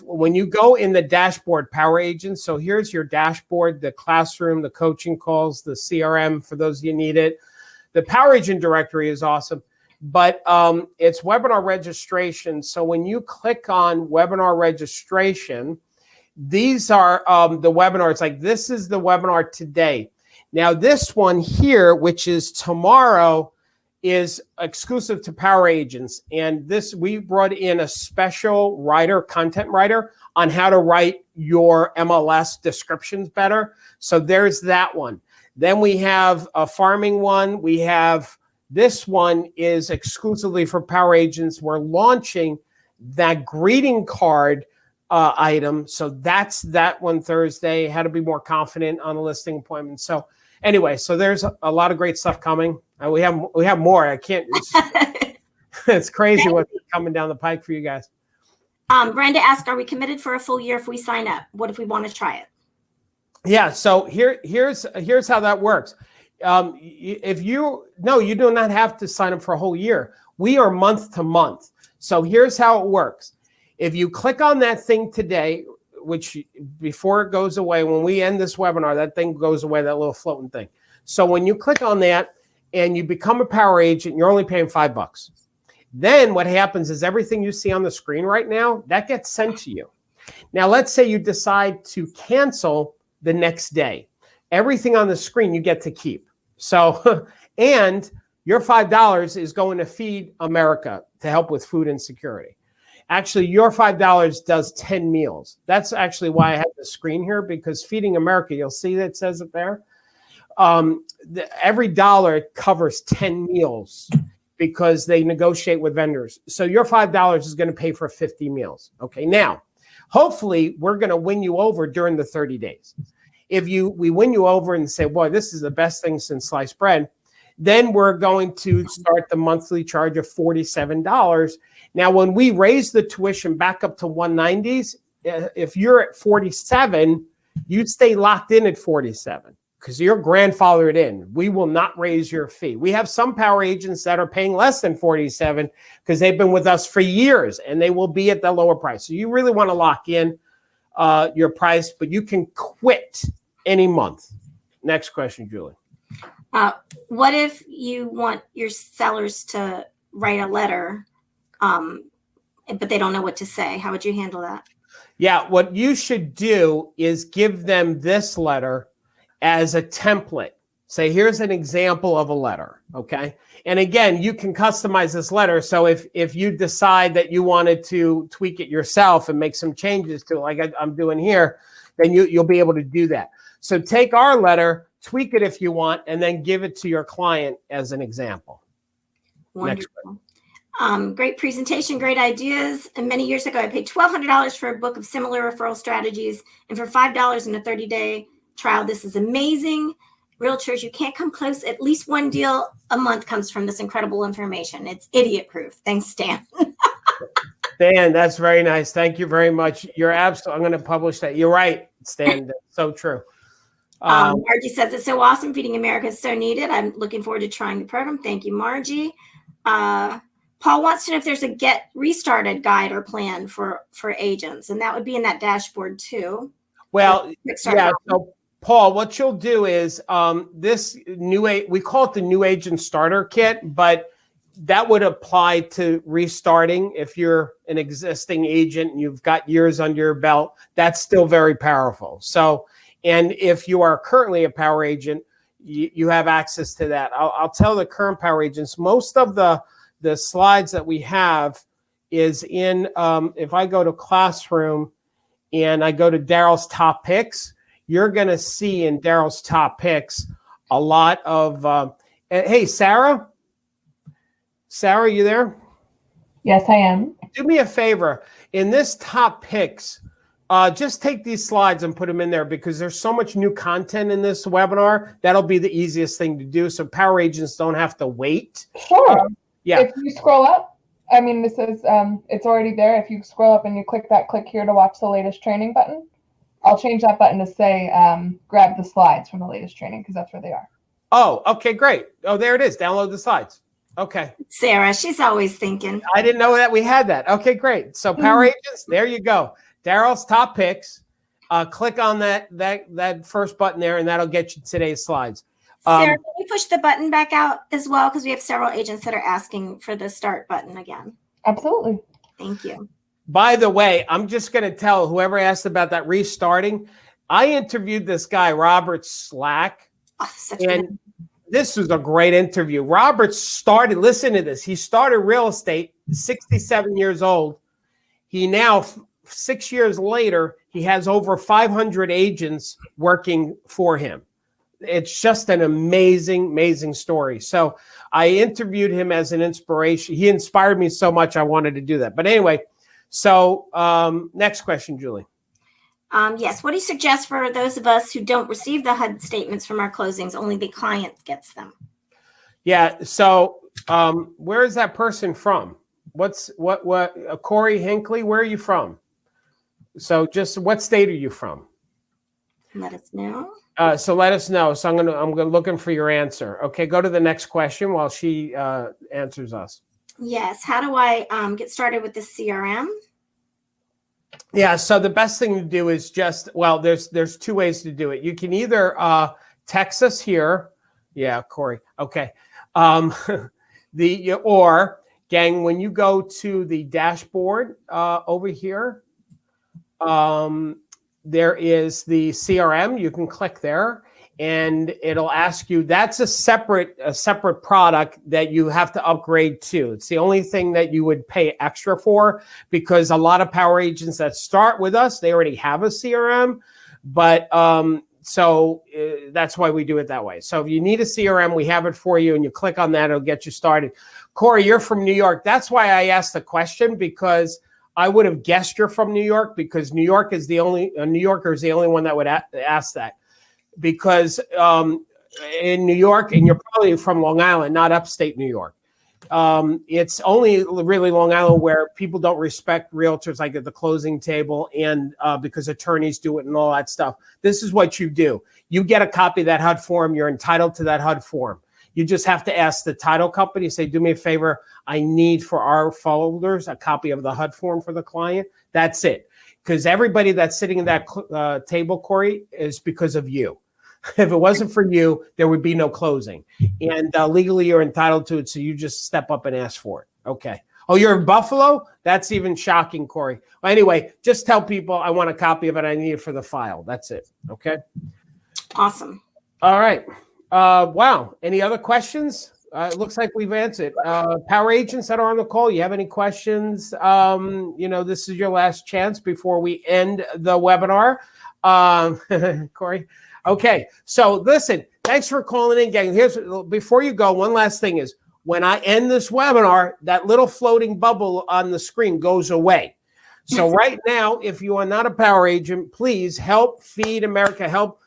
when you go in the dashboard, Power Agents, so here's your dashboard, the classroom, the coaching calls, the CRM for those of you need it. The Power Agent directory is awesome, but it's webinar registration. So when you click on webinar registration, these are the webinars. Like this is the webinar today. Now this one here, which is tomorrow, is exclusive to Power Agents. And we brought in a special content writer on how to write your MLS descriptions better. So there's that one. Then we have a farming one. We have this one is exclusively for Power Agents. We're launching that greeting card item. So that's that one Thursday. How to be more confident on a listing appointment. So anyway, so there's a lot of great stuff coming. We have more. I can't. It's crazy what's coming down the pike for you guys. Brenda asked, "Are we committed for a full year if we sign up? What if we want to try it?" Yeah. So here's how that works. You do not have to sign up for a whole year. We are month to month. So here's how it works. If you click on that thing today, which before it goes away, when we end this webinar, that thing goes away, that little floating thing. So when you click on that and you become a Power Agent, you're only paying $5. Then what happens is everything you see on the screen right now, that gets sent to you. Now, let's say you decide to cancel the next day. Everything on the screen you get to keep. So, and your $5 is going to Feed America to help with food insecurity. Actually, your $5 does 10 meals. That's actually why I have the screen here, because Feeding America, you'll see that it says it there. Every dollar covers 10 meals because they negotiate with vendors. So your $5 is going to pay for 50 meals. Okay, now, hopefully we're going to win you over during the 30 days. If we win you over and say, boy, this is the best thing since sliced bread, then we're going to start the monthly charge of $47. Now, when we raise the tuition back up to 190s, if you're at 47, you'd stay locked in at 47 because you're grandfathered in. We will not raise your fee. We have some Power Agents that are paying less than 47 because they've been with us for years and they will be at the lower price. So you really want to lock in your price, but you can quit any month. Next question, Julie. What if you want your sellers to write a letter, but they don't know what to say? How would you handle that? Yeah, what you should do is give them this letter as a template. Say, here's an example of a letter, okay? And again, you can customize this letter. So if you decide that you wanted to tweak it yourself and make some changes to it, like I'm doing here, then you'll be able to do that. So take our letter, tweak it if you want, and then give it to your client as an example. Wonderful. Great presentation, great ideas. And many years ago, I paid $1,200 for a book of similar referral strategies. And for $5 in a 30-day trial, this is amazing. Realtors, you can't come close. At least one deal a month comes from this incredible information. It's idiot-proof. Thanks, Stan. Stan, that's very nice. Thank you very much. You're absolutely, I'm going to publish that. You're right, Stan. That's so true. Margie says, it's so awesome. Feeding America is so needed. I'm looking forward to trying the program. Thank you, Margie. Paul wants to know if there's a get restarted guide or plan for agents, and that would be in that dashboard too. Well, yeah. So, Paul, what you'll do is this we call it the new agent starter kit, but that would apply to restarting. If you're an existing agent and you've got years under your belt, that's still very powerful. So, and if you are currently a Power Agent, you have access to that. I'll tell the current Power Agents, most of the the slides that we have is in, if I go to Classroom and I go to Darryl's top picks, you're going to see in Darryl's top picks a lot of, hey, Sarah, you there? Yes, I am. Do me a favor. In this top picks, just take these slides and put them in there because there's so much new content in this webinar. That'll be the easiest thing to do. So power agents don't have to wait. Sure. Yeah. If you scroll up, I mean, this is, it's already there. If you scroll up and you click that click here to watch the latest training button, I'll change that button to say, grab the slides from the latest training because that's where they are. Oh, okay, great. Oh, there it is. Download the slides. Okay. Sarah, she's always thinking. I didn't know that we had that. Okay, great. So power agents, there you go. Darryl's top picks. Click on that first button there, and that'll get you today's slides. Sarah, can you push the button back out as well? Because we have several agents that are asking for the start button again. Absolutely. Thank you. By the way, I'm just going to tell whoever asked about that restarting. I interviewed this guy, Robert Slack, and this was a great interview. Robert started, listen to this. He started real estate, 67 years old. He now, 6 years later, he has over 500 agents working for him. It's just an amazing, amazing story. So I interviewed him as an inspiration. He inspired me so much I wanted to do that. But anyway, so next question, Julie. Yes. What do you suggest for those of us who don't receive the HUD statements from our closings? Only the client gets them. Yeah. So where is that person from? What Corey Hinckley, where are you from? So just what state are you from? Let us know. So let us know. So I'm looking for your answer. Okay, go to the next question while she answers us. Yes. How do I get started with the CRM? Yeah. So the best thing to do is just, well, there's two ways to do it. You can either text us here. Yeah, Corey. Okay. Or gang, when you go to the dashboard over here, there is the CRM. You can click there and it'll ask you, that's a separate product that you have to upgrade to. It's the only thing that you would pay extra for because a lot of power agents that start with us, they already have a CRM, but so that's why we do it that way. So if you need a CRM, we have it for you and you click on that, it'll get you started. Corey, you're from New York. That's why I asked the question because I would have guessed you're from New York because New Yorker is the only one that would ask that because in New York, and you're probably from Long Island, not upstate New York. It's only really Long Island where people don't respect realtors like at the closing table and because attorneys do it and all that stuff. This is what you do. You get a copy of that HUD form. You're entitled to that HUD form. You just have to ask the title company, say, do me a favor. I need for our folders a copy of the HUD form for the client. That's it. Because everybody that's sitting in that table, Corey, is because of you. If it wasn't for you, there would be no closing. And legally, you're entitled to it. So you just step up and ask for it. Okay. Oh, you're in Buffalo? That's even shocking, Corey. Well, anyway, just tell people I want a copy of it. I need it for the file. That's it. Okay. Awesome. All right. Wow. Any other questions? It looks like we've answered. Power agents that are on the call, you have any questions? This is your last chance before we end the webinar. Corey. Okay. So listen, thanks for calling in, gang. Before you go, one last thing is when I end this webinar, that little floating bubble on the screen goes away. So right now, if you are not a power agent, please help Feed America, help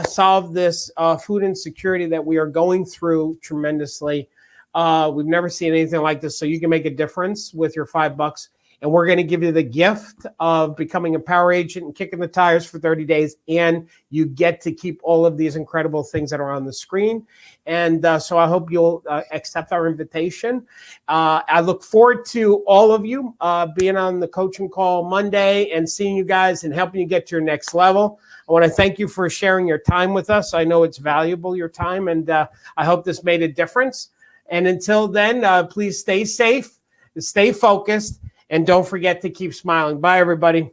solve this food insecurity that we are going through tremendously. We've never seen anything like this. So you can make a difference with your $5. And we're going to give you the gift of becoming a power agent and kicking the tires for 30 days. And you get to keep all of these incredible things that are on the screen. And so I hope you'll accept our invitation. I look forward to all of you being on the coaching call Monday and seeing you guys and helping you get to your next level. I want to thank you for sharing your time with us. I know it's valuable, your time, and I hope this made a difference. And until then, please stay safe, stay focused, and don't forget to keep smiling. Bye, everybody.